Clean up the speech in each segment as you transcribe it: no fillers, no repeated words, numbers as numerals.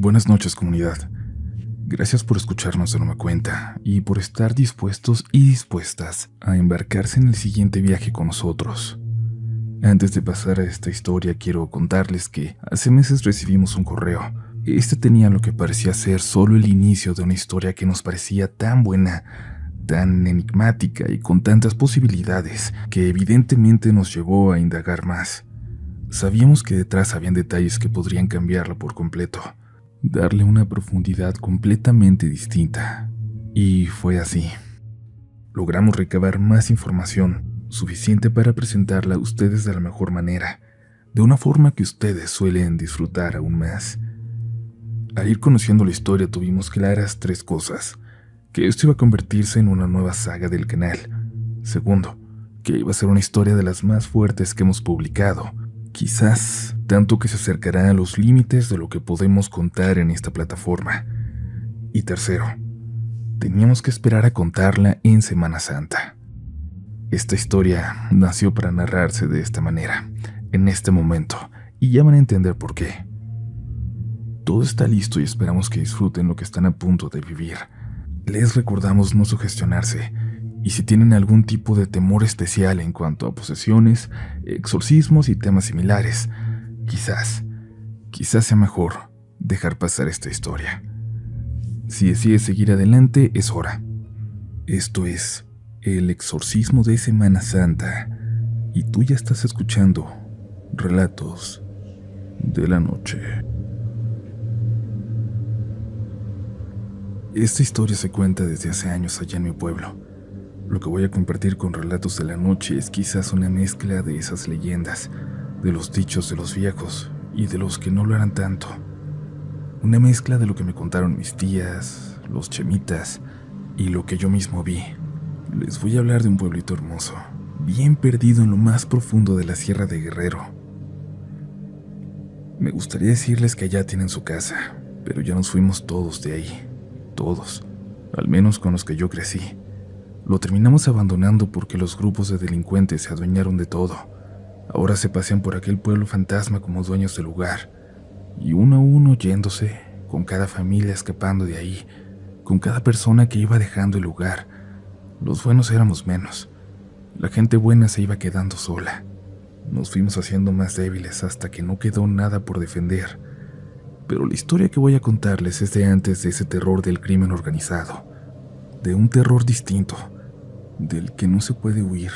Buenas noches, comunidad. Gracias por escucharnos de nueva cuenta y por estar dispuestos y dispuestas a embarcarse en el siguiente viaje con nosotros. Antes de pasar a esta historia, quiero contarles que hace meses recibimos un correo. Este tenía lo que parecía ser solo el inicio de una historia que nos parecía tan buena, tan enigmática y con tantas posibilidades, que evidentemente nos llevó a indagar más. Sabíamos que detrás habían detalles que podrían cambiarla por completo, darle una profundidad completamente distinta. Y fue así. Logramos recabar más información, suficiente para presentarla a ustedes de la mejor manera, de una forma que ustedes suelen disfrutar aún más. Al ir conociendo la historia tuvimos claras tres cosas: que esto iba a convertirse en una nueva saga del canal. Segundo, que iba a ser una historia de las más fuertes que hemos publicado, quizás tanto que se acercará a los límites de lo que podemos contar en esta plataforma. Y tercero, teníamos que esperar a contarla en Semana Santa. Esta historia nació para narrarse de esta manera, en este momento, y ya van a entender por qué. Todo está listo y esperamos que disfruten lo que están a punto de vivir. Les recordamos no sugestionarse, y si tienen algún tipo de temor especial en cuanto a posesiones, exorcismos y temas similares, quizás sea mejor dejar pasar esta historia. Si decides seguir adelante, es hora. Esto es El Exorcismo de Semana Santa, y tú ya estás escuchando Relatos de la Noche. Esta historia se cuenta desde hace años allá en mi pueblo. Lo que voy a compartir con Relatos de la Noche es quizás una mezcla de esas leyendas, de los dichos de los viejos y de los que no lo eran tanto. Una mezcla de lo que me contaron mis tías, los chemitas y lo que yo mismo vi. Les voy a hablar de un pueblito hermoso, bien perdido en lo más profundo de la Sierra de Guerrero. Me gustaría decirles que allá tienen su casa, pero ya nos fuimos todos de ahí. Todos, al menos con los que yo crecí. Lo terminamos abandonando porque los grupos de delincuentes se adueñaron de todo. Ahora se pasean por aquel pueblo fantasma como dueños del lugar, y uno a uno yéndose, con cada familia escapando de ahí, con cada persona que iba dejando el lugar. Los buenos éramos menos. La gente buena se iba quedando sola. Nos fuimos haciendo más débiles hasta que no quedó nada por defender. Pero la historia que voy a contarles es de antes de ese terror del crimen organizado, de un terror distinto, del que no se puede huir,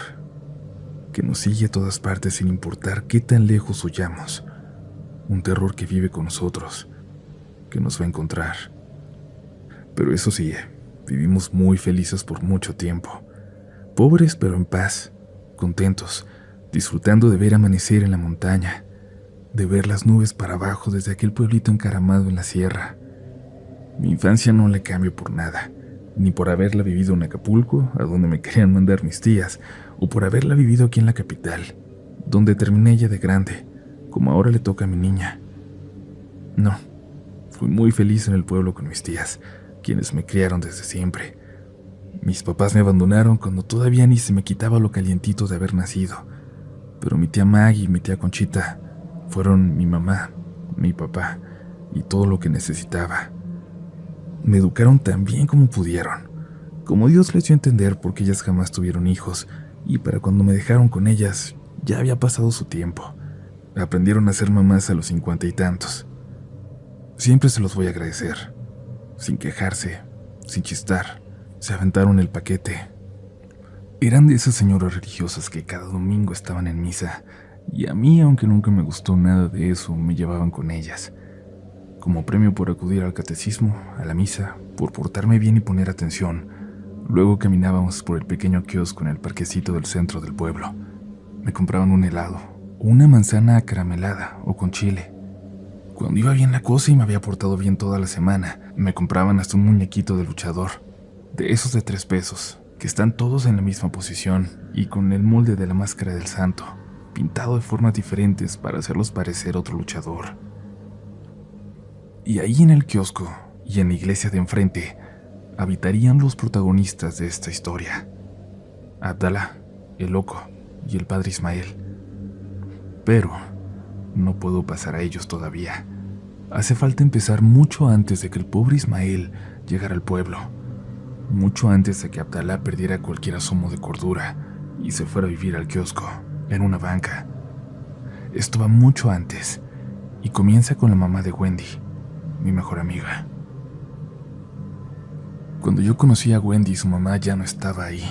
que nos sigue a todas partes sin importar qué tan lejos huyamos, un terror que vive con nosotros, que nos va a encontrar. Pero eso sí, vivimos muy felices por mucho tiempo, pobres pero en paz, contentos, disfrutando de ver amanecer en la montaña, de ver las nubes para abajo desde aquel pueblito encaramado en la sierra. Mi infancia no la cambio por nada, ni por haberla vivido en Acapulco, a donde me querían mandar mis tías, o por haberla vivido aquí en la capital, donde terminé ya de grande, como ahora le toca a mi niña. No, fui muy feliz en el pueblo con mis tías, quienes me criaron desde siempre. Mis papás me abandonaron cuando todavía ni se me quitaba lo calientito de haber nacido, pero mi tía Maggie y mi tía Conchita fueron mi mamá, mi papá y todo lo que necesitaba. Me educaron tan bien como pudieron, como Dios les dio a entender, porque ellas jamás tuvieron hijos, y para cuando me dejaron con ellas ya había pasado su tiempo. Aprendieron a ser mamás a los 50 y tantos. Siempre se los voy a agradecer. Sin quejarse, sin chistar, se aventaron el paquete. Eran de esas señoras religiosas que cada domingo estaban en misa, y a mí, aunque nunca me gustó nada de eso, me llevaban con ellas. Como premio por acudir al catecismo, a la misa, por portarme bien y poner atención, luego caminábamos por el pequeño kiosco en el parquecito del centro del pueblo. Me compraban un helado, o una manzana acaramelada o con chile. Cuando iba bien la cosa y me había portado bien toda la semana, me compraban hasta un muñequito de luchador, de esos de 3 pesos, que están todos en la misma posición y con el molde de la máscara del santo, pintado de formas diferentes para hacerlos parecer otro luchador. Y ahí en el kiosco y en la iglesia de enfrente habitarían los protagonistas de esta historia: Abdalá, el loco, y el padre Ismael. Pero no puedo pasar a ellos todavía. Hace falta empezar mucho antes de que el pobre Ismael llegara al pueblo, mucho antes de que Abdalá perdiera cualquier asomo de cordura y se fuera a vivir al kiosco, en una banca. Esto va mucho antes, y comienza con la mamá de Wendy, mi mejor amiga. Cuando yo conocí a Wendy, su mamá ya no estaba ahí.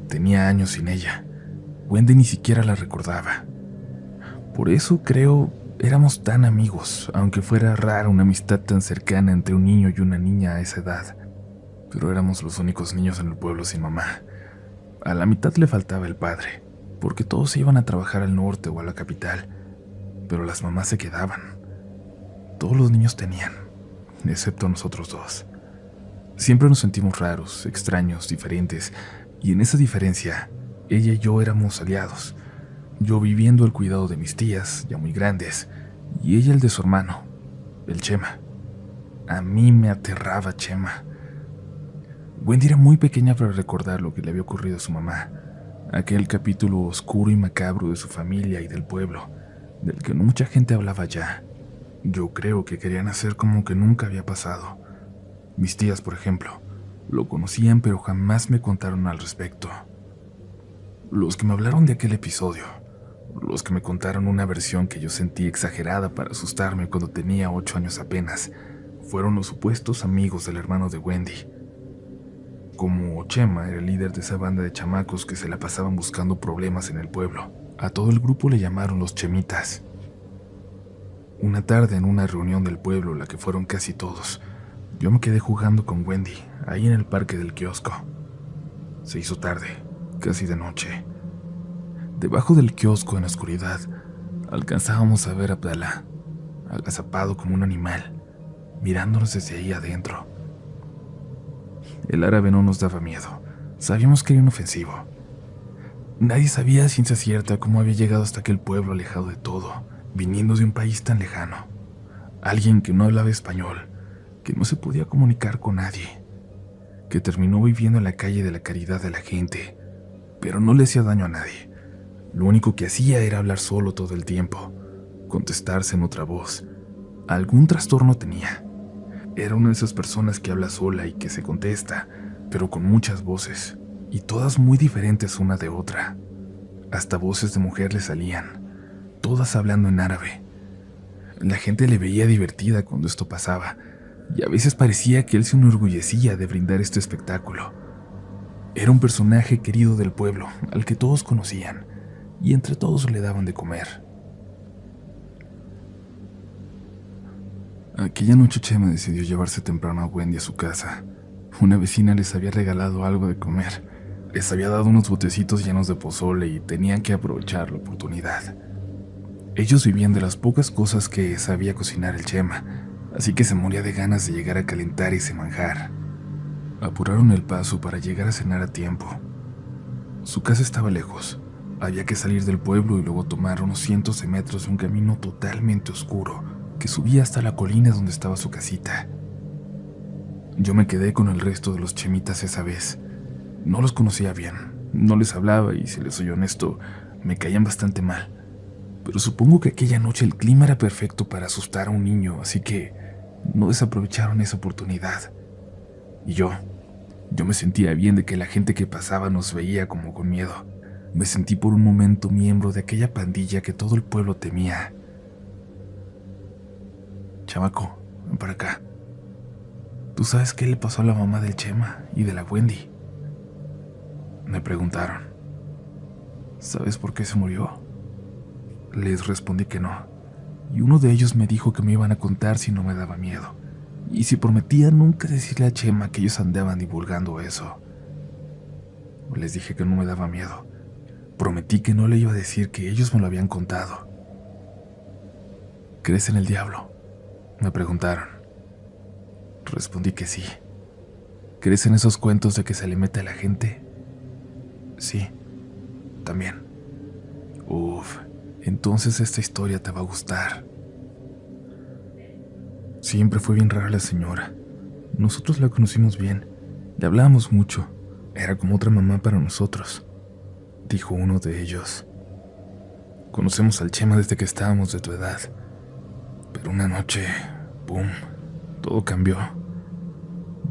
Tenía años sin ella. Wendy ni siquiera la recordaba. Por eso creo éramos tan amigos, aunque fuera rara una amistad tan cercana entre un niño y una niña a esa edad. Pero éramos los únicos niños en el pueblo sin mamá. A la mitad le faltaba el padre, porque todos se iban a trabajar al norte o a la capital, pero las mamás se quedaban. Todos los niños tenían, excepto nosotros dos. Siempre nos sentimos raros, extraños, diferentes, y en esa diferencia, ella y yo éramos aliados. Yo viviendo el cuidado de mis tías, ya muy grandes, y ella el de su hermano, el Chema. A mí me aterraba Chema. Wendy era muy pequeña para recordar lo que le había ocurrido a su mamá, aquel capítulo oscuro y macabro de su familia y del pueblo, del que no mucha gente hablaba ya. Yo creo que querían hacer como que nunca había pasado. Mis tías, por ejemplo, lo conocían pero jamás me contaron al respecto. Los que me hablaron de aquel episodio, los que me contaron una versión que yo sentí exagerada para asustarme cuando tenía 8 años apenas, fueron los supuestos amigos del hermano de Wendy. Como Chema era el líder de esa banda de chamacos que se la pasaban buscando problemas en el pueblo, a todo el grupo le llamaron los Chemitas. Una tarde en una reunión del pueblo, la que fueron casi todos, yo me quedé jugando con Wendy, ahí en el parque del kiosco. Se hizo tarde, casi de noche. Debajo del kiosco, en la oscuridad, alcanzábamos a ver a Abdalá, agazapado como un animal, mirándonos desde ahí adentro. El árabe no nos daba miedo, sabíamos que era inofensivo. Nadie sabía a ciencia cierta cómo había llegado hasta aquel pueblo alejado de todo, viniendo de un país tan lejano. Alguien que no hablaba español, que no se podía comunicar con nadie, que terminó viviendo en la calle de la caridad de la gente, pero no le hacía daño a nadie. Lo único que hacía era hablar solo todo el tiempo, contestarse en otra voz. Algún trastorno tenía. Era una de esas personas que habla sola y que se contesta, pero con muchas voces, y todas muy diferentes una de otra. Hasta voces de mujer le salían, todas hablando en árabe. La gente le veía divertida cuando esto pasaba, y a veces parecía que él se enorgullecía de brindar este espectáculo. Era un personaje querido del pueblo, al que todos conocían, y entre todos le daban de comer. Aquella noche Chema decidió llevarse temprano a Wendy a su casa. Una vecina les había regalado algo de comer. Les había dado unos botecitos llenos de pozole y tenían que aprovechar la oportunidad. Ellos vivían de las pocas cosas que sabía cocinar el Chema, así que se moría de ganas de llegar a calentar ese manjar. Apuraron el paso para llegar a cenar a tiempo. Su casa estaba lejos. Había que salir del pueblo y luego tomar unos cientos de metros de un camino totalmente oscuro que subía hasta la colina donde estaba su casita. Yo me quedé con el resto de los Chemitas esa vez. No los conocía bien, no les hablaba y, si les soy honesto, me caían bastante mal. Pero supongo que aquella noche el clima era perfecto para asustar a un niño, así que no desaprovecharon esa oportunidad. Y yo me sentía bien de que la gente que pasaba nos veía como con miedo. Me sentí por un momento miembro de aquella pandilla que todo el pueblo temía. Chamaco, ven para acá. ¿Tú sabes qué le pasó a la mamá del Chema y de la Wendy? Me preguntaron. ¿Sabes por qué se murió? Les respondí que no, y uno de ellos me dijo que me iban a contar si no me daba miedo, y si prometía nunca decirle a Chema que ellos andaban divulgando eso. Les dije que no me daba miedo. Prometí que no le iba a decir que ellos me lo habían contado. ¿Crees en el diablo?, me preguntaron. Respondí que sí. ¿Crees en esos cuentos de que se le mete a la gente? Sí, también. Uf, entonces esta historia te va a gustar. Siempre fue bien rara la señora. Nosotros la conocimos bien, le hablábamos mucho. Era como otra mamá para nosotros, dijo uno de ellos. Conocemos al Chema desde que estábamos de tu edad, pero una noche ¡pum!, todo cambió.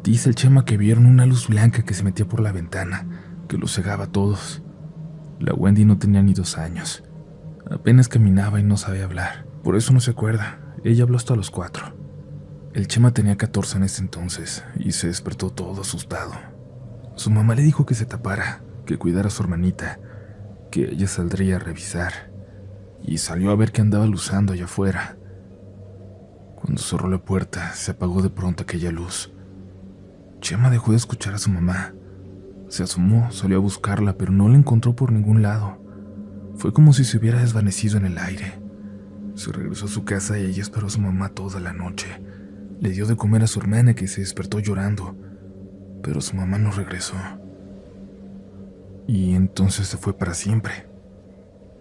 Dice el Chema que vieron una luz blanca que se metía por la ventana, que los cegaba a todos. La Wendy no tenía ni 2 años. Apenas caminaba y no sabía hablar. Por eso no se acuerda. Ella habló hasta los 4. El Chema tenía 14 en ese entonces y se despertó todo asustado. Su mamá le dijo que se tapara, que cuidara a su hermanita, que ella saldría a revisar. Y salió a ver que andaba luzando allá afuera. Cuando cerró la puerta, se apagó de pronto aquella luz. Chema dejó de escuchar a su mamá. Se asomó, salió a buscarla, pero no la encontró por ningún lado. Fue como si se hubiera desvanecido en el aire. Se regresó a su casa y ella esperó a su mamá toda la noche. Le dio de comer a su hermana, que se despertó llorando, pero su mamá no regresó. ¿Y entonces se fue para siempre?,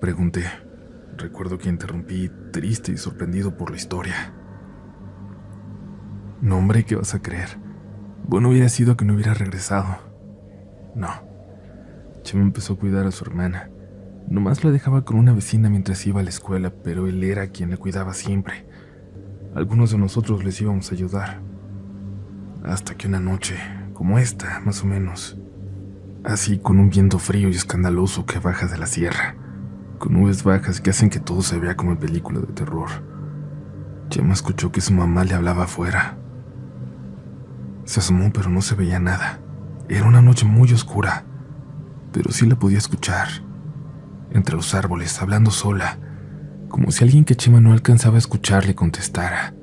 pregunté. Recuerdo que interrumpí, triste y sorprendido por la historia. No, hombre, ¿qué vas a creer? Bueno hubiera sido que no hubiera regresado. No. Chema empezó a cuidar a su hermana. Nomás la dejaba con una vecina mientras iba a la escuela, pero él era quien la cuidaba siempre. Algunos de nosotros les íbamos a ayudar. Hasta que una noche, como esta, más o menos, así con un viento frío y escandaloso que baja de la sierra, con nubes bajas que hacen que todo se vea como en película de terror, Chema escuchó que su mamá le hablaba afuera. Se asomó, pero no se veía nada. Era una noche muy oscura, pero sí la podía escuchar. Entre los árboles, hablando sola, como si alguien que Chema no alcanzaba a escuchar le contestara.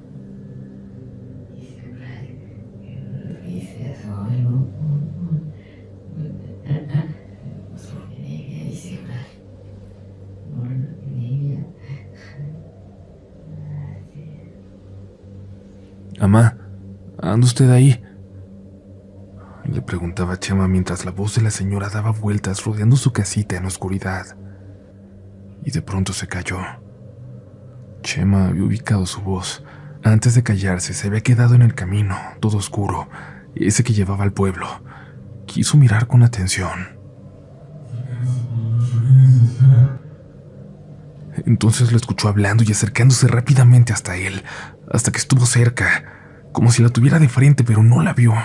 «Amá, ¿anda usted ahí?», le preguntaba Chema mientras la voz de la señora daba vueltas rodeando su casita en la oscuridad. Y de pronto se calló. Chema había ubicado su voz. Antes de callarse, se había quedado en el camino, todo oscuro, ese que llevaba al pueblo. Quiso mirar con atención. Entonces lo escuchó hablando y acercándose rápidamente hasta él, hasta que estuvo cerca, como si la tuviera de frente, pero no la vio.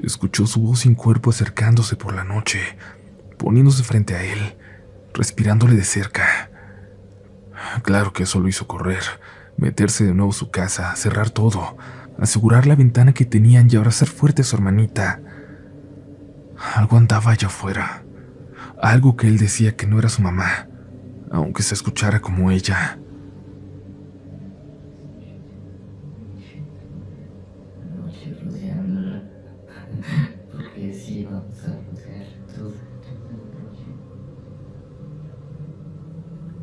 Escuchó su voz sin cuerpo acercándose por la noche, poniéndose frente a él, respirándole de cerca. Claro que eso lo hizo correr, meterse de nuevo a su casa, cerrar todo, asegurar la ventana que tenían y abrazar fuerte a su hermanita. Algo andaba allá afuera, algo que él decía que no era su mamá, aunque se escuchara como ella.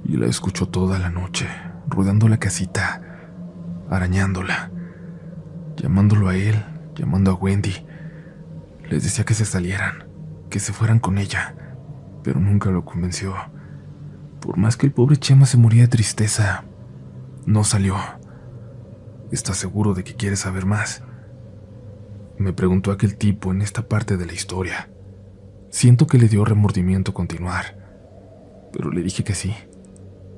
Y la escuchó toda la noche, rodeando la casita, arañándola, llamándolo a él, llamando a Wendy. Les decía que se salieran, que se fueran con ella, pero nunca lo convenció. Por más que el pobre Chema se moría de tristeza, no salió. ¿Estás seguro de que quieres saber más?, me preguntó aquel tipo en esta parte de la historia. Siento que le dio remordimiento continuar, pero le dije que sí,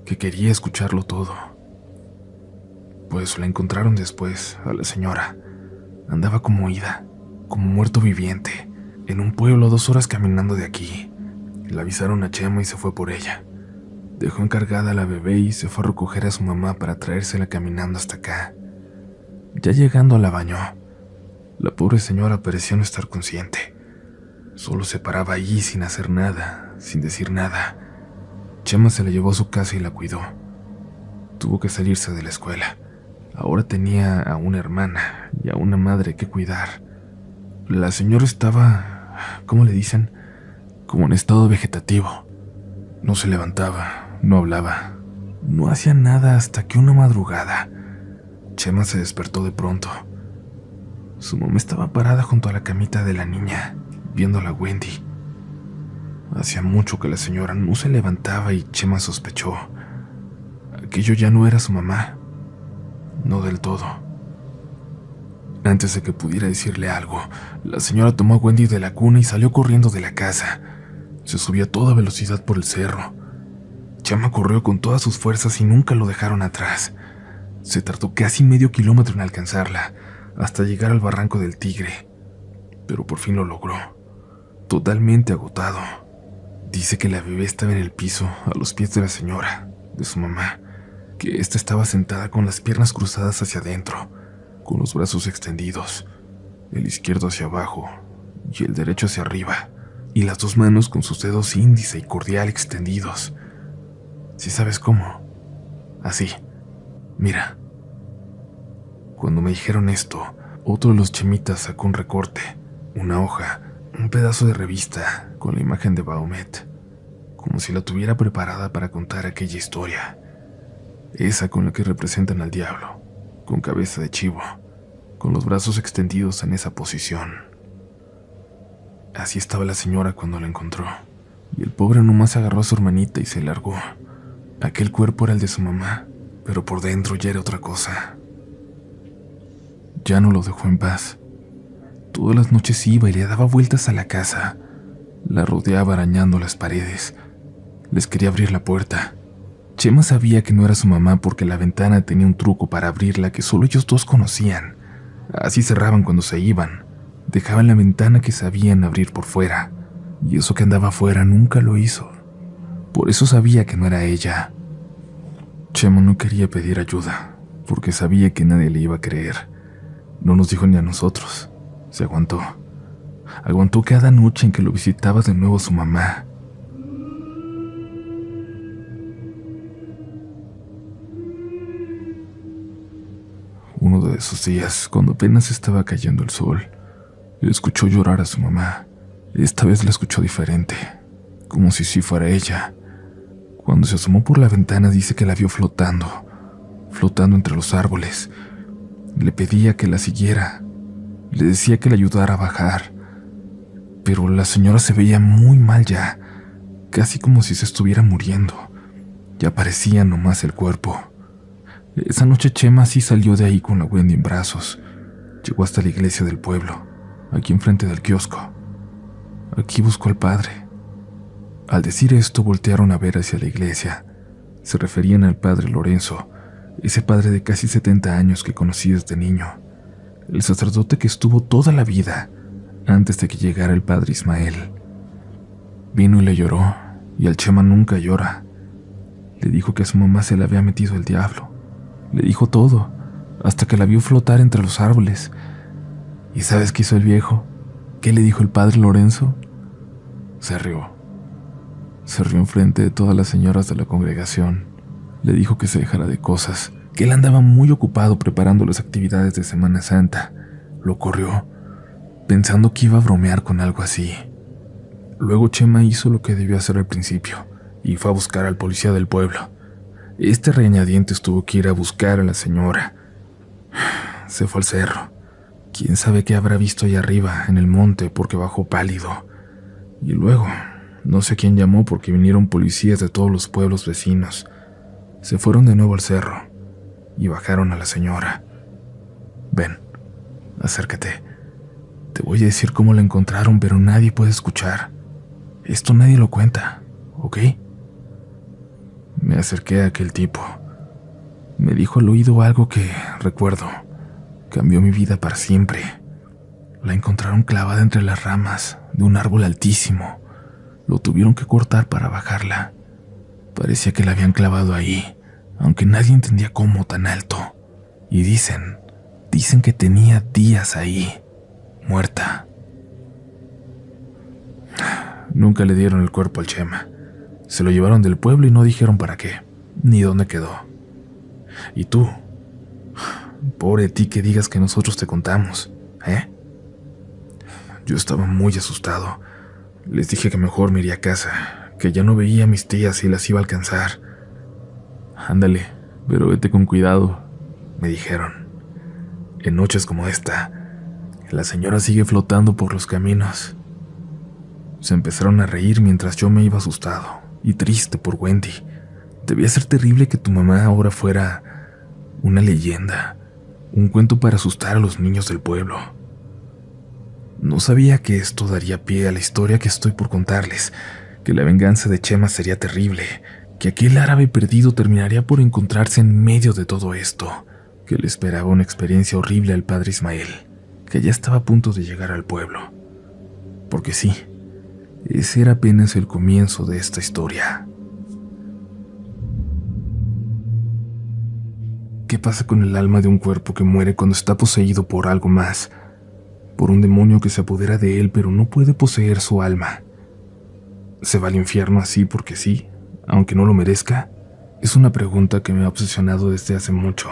que quería escucharlo todo. Pues la encontraron después, a la señora. Andaba como ida, como muerto viviente, en un pueblo a 2 horas caminando de aquí. Le avisaron a Chema y se fue por ella. Dejó encargada a la bebé y se fue a recoger a su mamá para traérsela caminando hasta acá. Ya llegando la bañó. La pobre señora pareció no estar consciente. Solo se paraba allí sin hacer nada, sin decir nada. Chema se la llevó a su casa y la cuidó. Tuvo que salirse de la escuela. Ahora tenía a una hermana y a una madre que cuidar. La señora estaba, ¿cómo le dicen?, como en estado vegetativo. No se levantaba, no hablaba, no hacía nada hasta que una madrugada Chema se despertó de pronto. Su mamá estaba parada junto a la camita de la niña, viendo a la Wendy. Hacía mucho que la señora no se levantaba y Chema sospechó. Aquello ya no era su mamá. No del todo. Antes de que pudiera decirle algo, la señora tomó a Wendy de la cuna y salió corriendo de la casa. Se subió a toda velocidad por el cerro. Chema corrió con todas sus fuerzas y nunca lo dejaron atrás. Se tardó casi medio kilómetro en alcanzarla, hasta llegar al barranco del Tigre, pero por fin lo logró, totalmente agotado. Dice que la bebé estaba en el piso, a los pies de la señora, de su mamá, que ésta estaba sentada con las piernas cruzadas hacia adentro, con los brazos extendidos, el izquierdo hacia abajo y el derecho hacia arriba, y las dos manos con sus dedos índice y cordial extendidos. ¿Sí sabes cómo? Así. Mira. Cuando me dijeron esto, otro de los chemitas sacó un recorte, una hoja, un pedazo de revista con la imagen de Baphomet, como si la tuviera preparada para contar aquella historia, esa con la que representan al diablo, con cabeza de chivo, con los brazos extendidos en esa posición. Así estaba la señora cuando la encontró, y el pobre nomás agarró a su hermanita y se largó. Aquel cuerpo era el de su mamá, pero por dentro ya era otra cosa. Ya no lo dejó en paz. Todas las noches iba y le daba vueltas a la casa. La rodeaba arañando las paredes. Les quería abrir la puerta. Chema sabía que no era su mamá porque la ventana tenía un truco para abrirla que solo ellos dos conocían. Así cerraban cuando se iban. Dejaban la ventana que sabían abrir por fuera. Y eso que andaba afuera nunca lo hizo. Por eso sabía que no era ella. Chema no quería pedir ayuda, porque sabía que nadie le iba a creer. No nos dijo ni a nosotros. Se aguantó. Aguantó cada noche en que lo visitaba de nuevo su mamá. Uno de esos días, cuando apenas estaba cayendo el sol, escuchó llorar a su mamá. Esta vez la escuchó diferente, como si sí fuera ella. Cuando se asomó por la ventana dice que la vio flotando entre los árboles. Le pedía que la siguiera, le decía que la ayudara a bajar, pero la señora se veía muy mal ya, casi como si se estuviera muriendo. Ya parecía nomás el cuerpo. Esa noche Chema sí salió de ahí con la Wendy en brazos. Llegó hasta la iglesia del pueblo, aquí enfrente del kiosco. Aquí buscó al padre. Al decir esto, voltearon a ver hacia la iglesia. Se referían al padre Lorenzo, ese padre de casi 70 años que conocí desde niño, el sacerdote que estuvo toda la vida antes de que llegara el padre Ismael. Vino y le lloró, y al Chema nunca llora. Le dijo que a su mamá se le había metido el diablo. Le dijo todo, hasta que la vio flotar entre los árboles. ¿Y sabes qué hizo el viejo? ¿Qué le dijo el padre Lorenzo? Se rió. Se rió enfrente de todas las señoras de la congregación. Le dijo que se dejara de cosas, que él andaba muy ocupado preparando las actividades de Semana Santa. Lo corrió, pensando que iba a bromear con algo así. Luego Chema hizo lo que debió hacer al principio, y fue a buscar al policía del pueblo. Este regañadientes tuvo que ir a buscar a la señora. Se fue al cerro. Quién sabe qué habrá visto allá arriba, en el monte, porque bajó pálido. Y luego, no sé quién llamó porque vinieron policías de todos los pueblos vecinos. Se fueron de nuevo al cerro y bajaron a la señora. Ven, acércate. Te voy a decir cómo la encontraron, pero nadie puede escuchar. Esto nadie lo cuenta, ¿ok? Me acerqué a aquel tipo. Me dijo al oído algo que, recuerdo, cambió mi vida para siempre. La encontraron clavada entre las ramas de un árbol altísimo. Lo tuvieron que cortar para bajarla. Parecía que la habían clavado ahí, aunque nadie entendía cómo tan alto. Y dicen que tenía días ahí, muerta. Nunca le dieron el cuerpo al Chema. Se lo llevaron del pueblo y no dijeron para qué, ni dónde quedó. Y tú, pobre de ti que digas que nosotros te contamos, ¿eh? Yo estaba muy asustado. Les dije que mejor me iría a casa, que ya no veía a mis tías y las iba a alcanzar. Ándale, pero vete con cuidado, me dijeron. En noches como esta, la señora sigue flotando por los caminos. Se empezaron a reír mientras yo me iba asustado y triste por Wendy. Debía ser terrible que tu mamá ahora fuera una leyenda, un cuento para asustar a los niños del pueblo. No sabía que esto daría pie a la historia que estoy por contarles, que la venganza de Chema sería terrible, que aquel árabe perdido terminaría por encontrarse en medio de todo esto, que le esperaba una experiencia horrible al padre Ismael, que ya estaba a punto de llegar al pueblo. Porque sí, ese era apenas el comienzo de esta historia. ¿Qué pasa con el alma de un cuerpo que muere cuando está poseído por algo más? Por un demonio que se apodera de él pero no puede poseer su alma. ¿Se va al infierno así porque sí, aunque no lo merezca? Es una pregunta que me ha obsesionado desde hace mucho.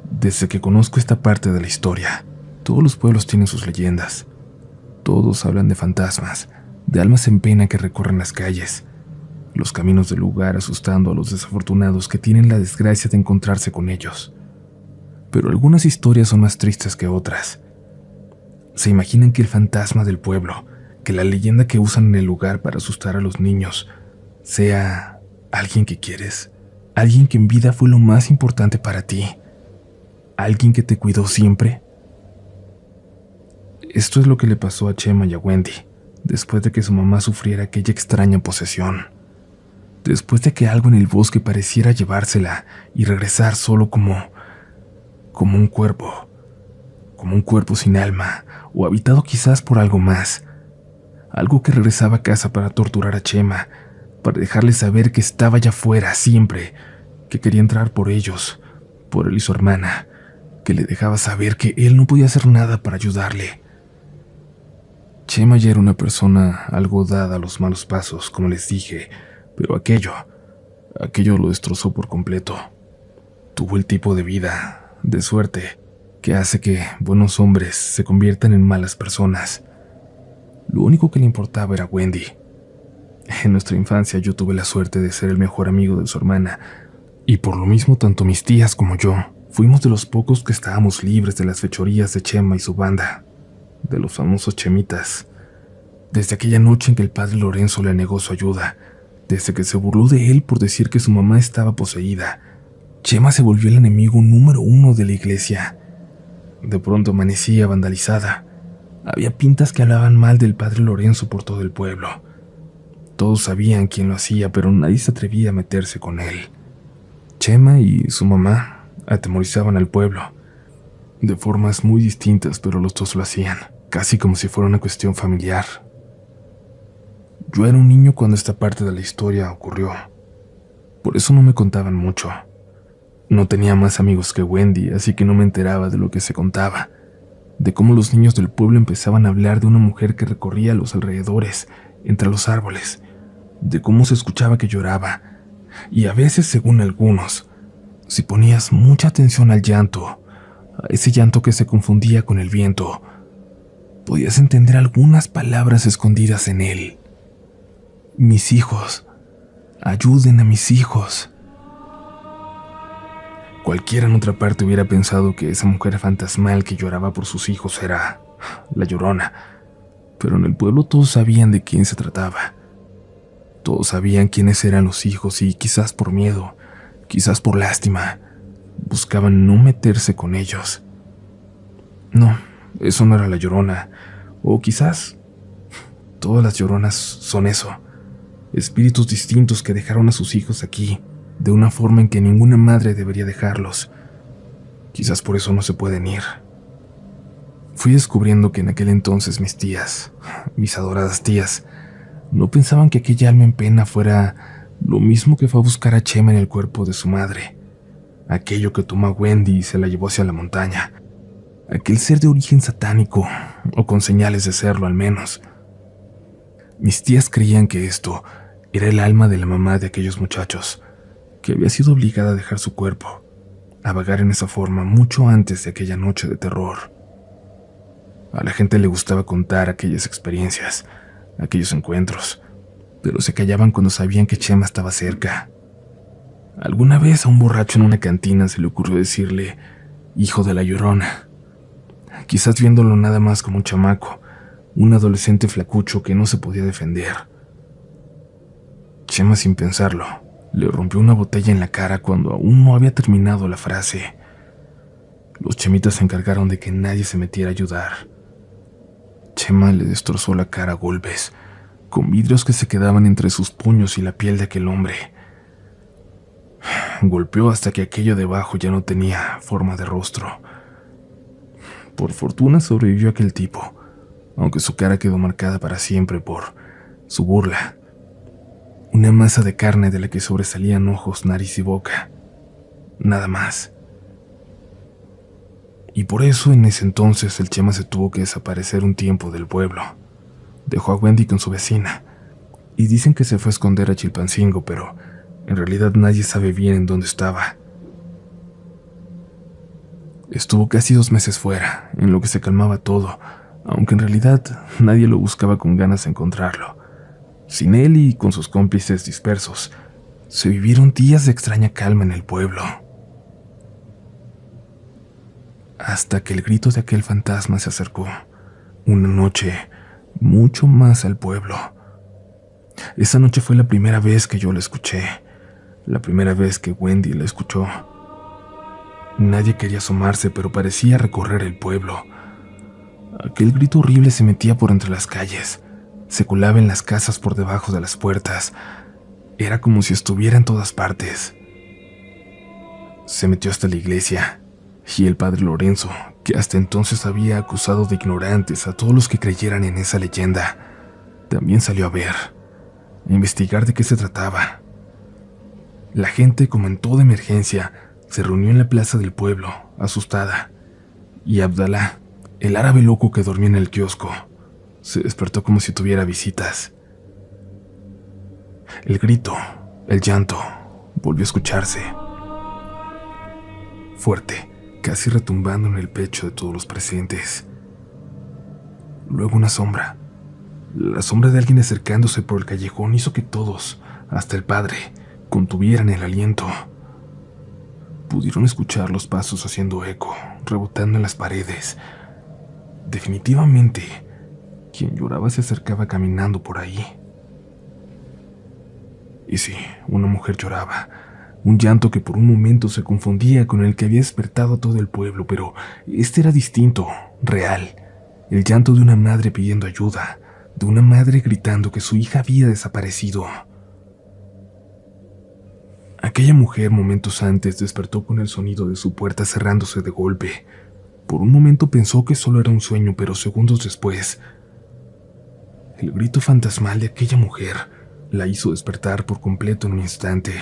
Desde que conozco esta parte de la historia, todos los pueblos tienen sus leyendas. Todos hablan de fantasmas, de almas en pena que recorren las calles, los caminos del lugar asustando a los desafortunados que tienen la desgracia de encontrarse con ellos. Pero algunas historias son más tristes que otras. Se imaginan que el fantasma del pueblo, que la leyenda que usan en el lugar para asustar a los niños, sea alguien que quieres, alguien que en vida fue lo más importante para ti, alguien que te cuidó siempre. Esto es lo que le pasó a Chema y a Wendy, después de que su mamá sufriera aquella extraña posesión. Después de que algo en el bosque pareciera llevársela y regresar solo como un cuerpo sin alma, o habitado quizás por algo más. Algo que regresaba a casa para torturar a Chema, para dejarle saber que estaba allá afuera siempre, que quería entrar por ellos, por él y su hermana, que le dejaba saber que él no podía hacer nada para ayudarle. Chema ya era una persona algo dada a los malos pasos, como les dije, pero aquello lo destrozó por completo. Tuvo el tipo de vida, de suerte, que hace que buenos hombres se conviertan en malas personas. Lo único que le importaba era Wendy. En nuestra infancia yo tuve la suerte de ser el mejor amigo de su hermana, y por lo mismo tanto mis tías como yo fuimos de los pocos que estábamos libres de las fechorías de Chema y su banda, de los famosos chemitas. Desde aquella noche en que el padre Lorenzo le negó su ayuda, desde que se burló de él por decir que su mamá estaba poseída, Chema se volvió el enemigo número 1 de la iglesia. De pronto amanecía vandalizada. Había pintas que hablaban mal del padre Lorenzo por todo el pueblo. Todos sabían quién lo hacía, pero nadie se atrevía a meterse con él. Chema y su mamá atemorizaban al pueblo, de formas muy distintas, pero los dos lo hacían, casi como si fuera una cuestión familiar. Yo era un niño cuando esta parte de la historia ocurrió. Por eso no me contaban mucho. No tenía más amigos que Wendy, así que no me enteraba de lo que se contaba, de cómo los niños del pueblo empezaban a hablar de una mujer que recorría los alrededores, entre los árboles, de cómo se escuchaba que lloraba, y a veces, según algunos, si ponías mucha atención al llanto, a ese llanto que se confundía con el viento, podías entender algunas palabras escondidas en él. Mis hijos, ayuden a mis hijos. Cualquiera en otra parte hubiera pensado que esa mujer fantasmal que lloraba por sus hijos era la Llorona, pero en el pueblo todos sabían de quién se trataba. Todos sabían quiénes eran los hijos y quizás por miedo, quizás por lástima, buscaban no meterse con ellos. No, eso no era la Llorona, o quizás todas las Lloronas son eso. Espíritus distintos que dejaron a sus hijos aquí, de una forma en que ninguna madre debería dejarlos. Quizás por eso no se pueden ir. Fui descubriendo que en aquel entonces mis tías, mis adoradas tías, no pensaban que aquella alma en pena fuera lo mismo que fue a buscar a Chema en el cuerpo de su madre, aquello que tomó a Wendy y se la llevó hacia la montaña, aquel ser de origen satánico, o con señales de serlo al menos. Mis tías creían que esto era el alma de la mamá de aquellos muchachos, que había sido obligada a dejar su cuerpo, a vagar en esa forma mucho antes de aquella noche de terror. A la gente le gustaba contar aquellas experiencias, aquellos encuentros, pero se callaban cuando sabían que Chema estaba cerca. Alguna vez a un borracho en una cantina se le ocurrió decirle hijo de la Llorona, quizás viéndolo nada más como un chamaco, un adolescente flacucho que no se podía defender. Chema, sin pensarlo, le rompió una botella en la cara cuando aún no había terminado la frase. Los chemitas se encargaron de que nadie se metiera a ayudar. Chema le destrozó la cara a golpes, con vidrios que se quedaban entre sus puños y la piel de aquel hombre. Golpeó hasta que aquello debajo ya no tenía forma de rostro. Por fortuna sobrevivió aquel tipo, aunque su cara quedó marcada para siempre por su burla. Una masa de carne de la que sobresalían ojos, nariz y boca. Nada más. Y por eso en ese entonces el Chema se tuvo que desaparecer un tiempo del pueblo. Dejó a Wendy con su vecina, y dicen que se fue a esconder a Chilpancingo, pero en realidad nadie sabe bien en dónde estaba. Estuvo casi 2 meses fuera, en lo que se calmaba todo, aunque en realidad nadie lo buscaba con ganas de encontrarlo. Sin él y con sus cómplices dispersos, se vivieron días de extraña calma en el pueblo. Hasta que el grito de aquel fantasma se acercó, una noche, mucho más al pueblo. Esa noche fue la primera vez que yo lo escuché, la primera vez que Wendy la escuchó. Nadie quería asomarse, pero parecía recorrer el pueblo. Aquel grito horrible se metía por entre las calles, se colaba en las casas por debajo de las puertas. Era como si estuviera en todas partes. Se metió hasta la iglesia, y el padre Lorenzo, que hasta entonces había acusado de ignorantes a todos los que creyeran en esa leyenda, también salió a ver, a investigar de qué se trataba. La gente, como en toda emergencia, se reunió en la plaza del pueblo, asustada, y Abdalá, el árabe loco que dormía en el kiosco, se despertó como si tuviera visitas. El grito, el llanto, volvió a escucharse, fuerte, casi retumbando en el pecho de todos los presentes. Luego una sombra. La sombra de alguien acercándose por el callejón hizo que todos, hasta el padre, contuvieran el aliento. Pudieron escuchar los pasos haciendo eco, rebotando en las paredes. Definitivamente, quien lloraba se acercaba caminando por ahí. Y sí, una mujer lloraba, un llanto que por un momento se confundía con el que había despertado a todo el pueblo, pero este era distinto, real. El llanto de una madre pidiendo ayuda, de una madre gritando que su hija había desaparecido. Aquella mujer momentos antes despertó con el sonido de su puerta cerrándose de golpe. Por un momento pensó que solo era un sueño, pero segundos después, el grito fantasmal de aquella mujer la hizo despertar por completo en un instante.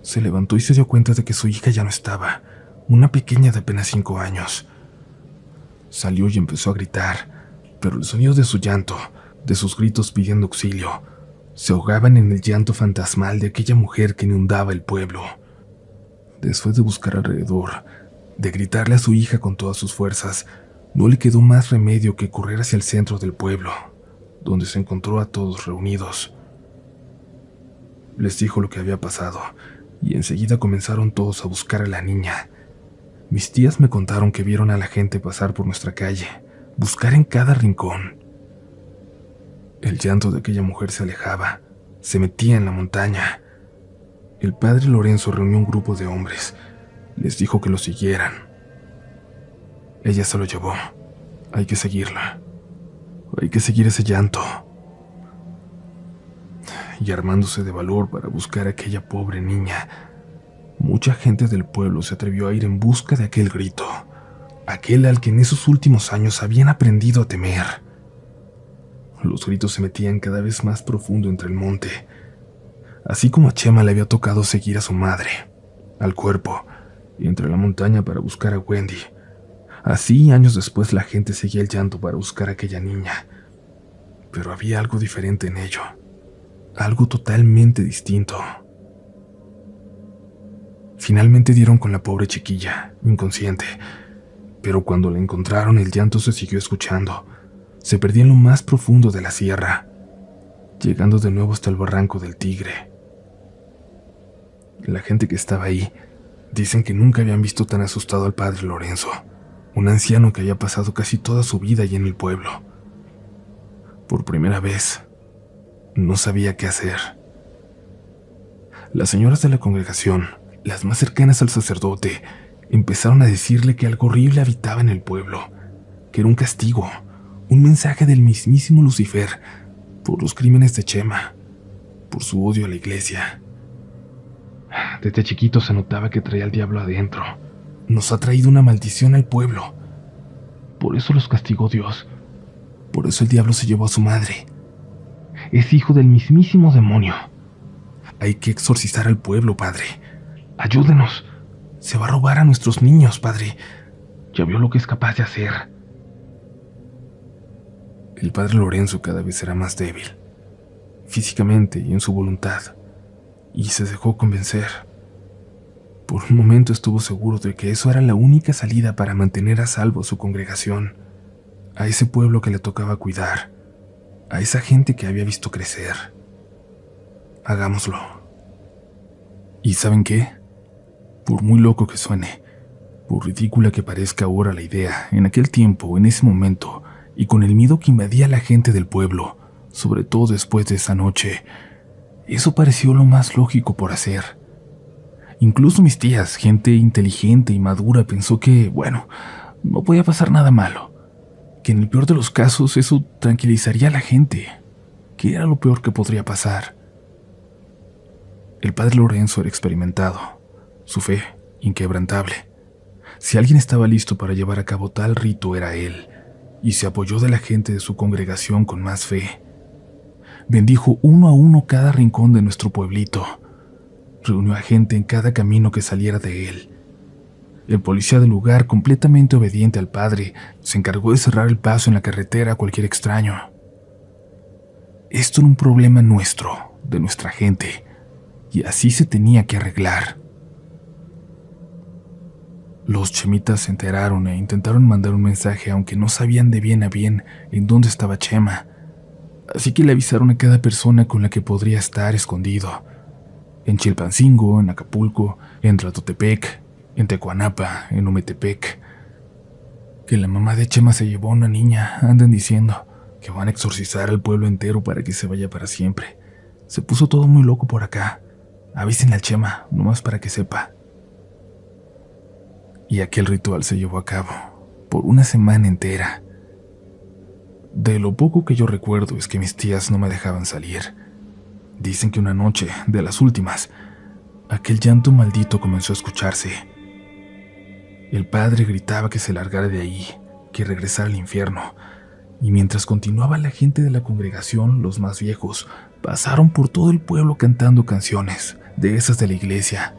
Se levantó y se dio cuenta de que su hija ya no estaba, una pequeña de apenas 5 años. Salió y empezó a gritar, pero el sonido de su llanto, de sus gritos pidiendo auxilio, se ahogaban en el llanto fantasmal de aquella mujer que inundaba el pueblo. Después de buscar alrededor, de gritarle a su hija con todas sus fuerzas, no le quedó más remedio que correr hacia el centro del pueblo, donde se encontró a todos reunidos. Les dijo lo que había pasado, y enseguida comenzaron todos a buscar a la niña. Mis tías me contaron que vieron a la gente pasar por nuestra calle, buscar en cada rincón. El llanto de aquella mujer se alejaba, se metía en la montaña. El padre Lorenzo reunió un grupo de hombres, les dijo que lo siguieran. Ella se lo llevó. Hay que seguirla. Hay que seguir ese llanto. Y armándose de valor para buscar a aquella pobre niña, mucha gente del pueblo se atrevió a ir en busca de aquel grito, aquel al que en esos últimos años habían aprendido a temer. Los gritos se metían cada vez más profundo entre el monte, así como a Chema le había tocado seguir a su madre, al cuerpo, y entre la montaña para buscar a Wendy. Así, años después, la gente seguía el llanto para buscar a aquella niña. Pero había algo diferente en ello, algo totalmente distinto. Finalmente dieron con la pobre chiquilla, inconsciente, pero cuando la encontraron el llanto se siguió escuchando. Se perdía en lo más profundo de la sierra, llegando de nuevo hasta el barranco del Tigre. La gente que estaba ahí dicen que nunca habían visto tan asustado al padre Lorenzo, un anciano que había pasado casi toda su vida allí en el pueblo. Por primera vez, no sabía qué hacer. Las señoras de la congregación, las más cercanas al sacerdote, empezaron a decirle que algo horrible habitaba en el pueblo, que era un castigo, un mensaje del mismísimo Lucifer por los crímenes de Chema, por su odio a la iglesia. Desde chiquito se notaba que traía al diablo adentro. Nos ha traído una maldición al pueblo. Por eso los castigó Dios. Por eso el diablo se llevó a su madre. Es hijo del mismísimo demonio. Hay que exorcizar al pueblo, padre. Ayúdenos. Se va a robar a nuestros niños, padre. Ya vio lo que es capaz de hacer. El padre Lorenzo cada vez era más débil, físicamente y en su voluntad, y se dejó convencer. Por un momento estuvo seguro de que eso era la única salida para mantener a salvo a su congregación, a ese pueblo que le tocaba cuidar, a esa gente que había visto crecer. Hagámoslo. ¿Y saben qué? Por muy loco que suene, por ridícula que parezca ahora la idea, en aquel tiempo, en ese momento, y con el miedo que invadía a la gente del pueblo, sobre todo después de esa noche, eso pareció lo más lógico por hacer. Incluso mis tías, gente inteligente y madura, pensó que, bueno, no podía pasar nada malo, que en el peor de los casos eso tranquilizaría a la gente, que era lo peor que podría pasar. El padre Lorenzo era experimentado, su fe inquebrantable. Si alguien estaba listo para llevar a cabo tal rito era él, y se apoyó de la gente de su congregación con más fe. Bendijo uno a uno cada rincón de nuestro pueblito. Reunió a gente en cada camino que saliera de él. El policía del lugar, completamente obediente al padre, se encargó de cerrar el paso en la carretera a cualquier extraño. Esto era un problema nuestro, de nuestra gente, y así se tenía que arreglar. Los chemitas se enteraron e intentaron mandar un mensaje, aunque no sabían de bien a bien en dónde estaba Chema. Así que le avisaron a cada persona con la que podría estar escondido. En Chilpancingo, en Acapulco, en Tlatotepec, en Tecuanapa, en Ometepec. Que la mamá de Chema se llevó a una niña, andan diciendo que van a exorcizar al pueblo entero para que se vaya para siempre. Se puso todo muy loco por acá. Avísenle al Chema, nomás para que sepa. Y aquel ritual se llevó a cabo, por una semana entera. De lo poco que yo recuerdo es que mis tías no me dejaban salir. Dicen que una noche, de las últimas, aquel llanto maldito comenzó a escucharse. El padre gritaba que se largara de ahí, que regresara al infierno, y mientras continuaba la gente de la congregación, los más viejos, pasaron por todo el pueblo cantando canciones, de esas de la iglesia.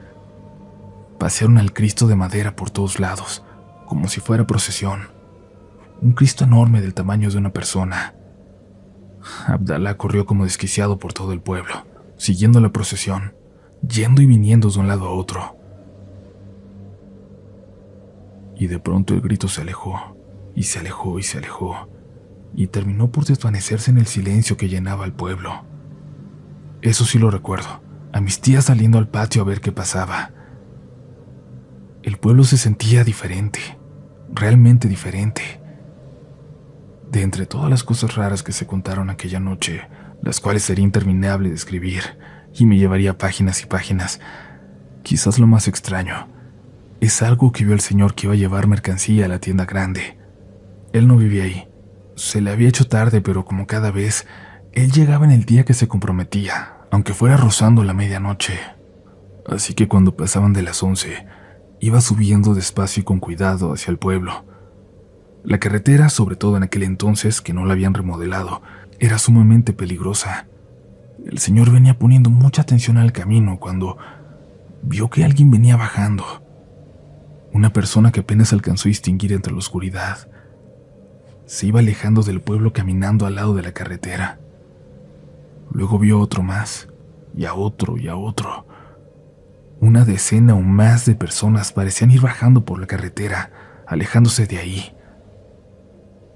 Pasearon al Cristo de madera por todos lados, como si fuera procesión. Un Cristo enorme del tamaño de una persona. Abdalá corrió como desquiciado por todo el pueblo, siguiendo la procesión, yendo y viniendo de un lado a otro. Y de pronto el grito se alejó, y se alejó y se alejó, y terminó por desvanecerse en el silencio que llenaba el pueblo. Eso sí lo recuerdo, a mis tías saliendo al patio a ver qué pasaba. El pueblo se sentía diferente, realmente diferente. De entre todas las cosas raras que se contaron aquella noche, las cuales sería interminable de escribir y me llevaría páginas y páginas, quizás lo más extraño es algo que vio el señor que iba a llevar mercancía a la tienda grande. Él no vivía ahí. Se le había hecho tarde, pero como cada vez, él llegaba en el día que se comprometía, aunque fuera rozando la medianoche. Así que cuando pasaban de las 11, iba subiendo despacio y con cuidado hacia el pueblo. La carretera, sobre todo en aquel entonces que no la habían remodelado, era sumamente peligrosa. El señor venía poniendo mucha atención al camino cuando vio que alguien venía bajando. Una persona que apenas alcanzó a distinguir entre la oscuridad. Se iba alejando del pueblo caminando al lado de la carretera. Luego vio otro más, y a otro y a otro. Una decena o más de personas parecían ir bajando por la carretera, alejándose de ahí.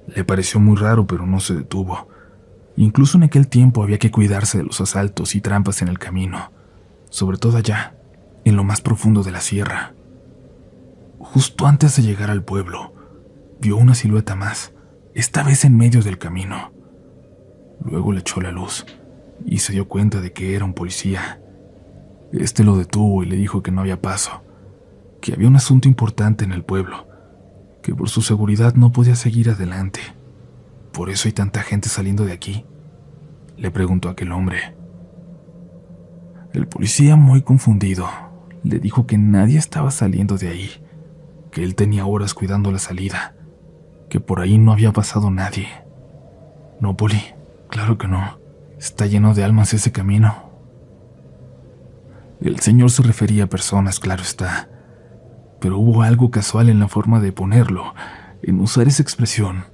Le pareció muy raro, pero no se detuvo. Incluso en aquel tiempo había que cuidarse de los asaltos y trampas en el camino, sobre todo allá, en lo más profundo de la sierra. Justo antes de llegar al pueblo, vio una silueta más, esta vez en medio del camino. Luego le echó la luz y se dio cuenta de que era un policía. Este lo detuvo y le dijo que no había paso, que había un asunto importante en el pueblo, que por su seguridad no podía seguir adelante. ¿Por eso hay tanta gente saliendo de aquí?, le preguntó aquel hombre. El policía, muy confundido, Le dijo que nadie estaba saliendo de ahí, que él tenía horas cuidando la salida, que por ahí no había pasado nadie. No, Polly, claro que no. Está lleno de almas ese camino. El señor se refería a personas, claro está, pero hubo algo casual en la forma de ponerlo, en usar esa expresión,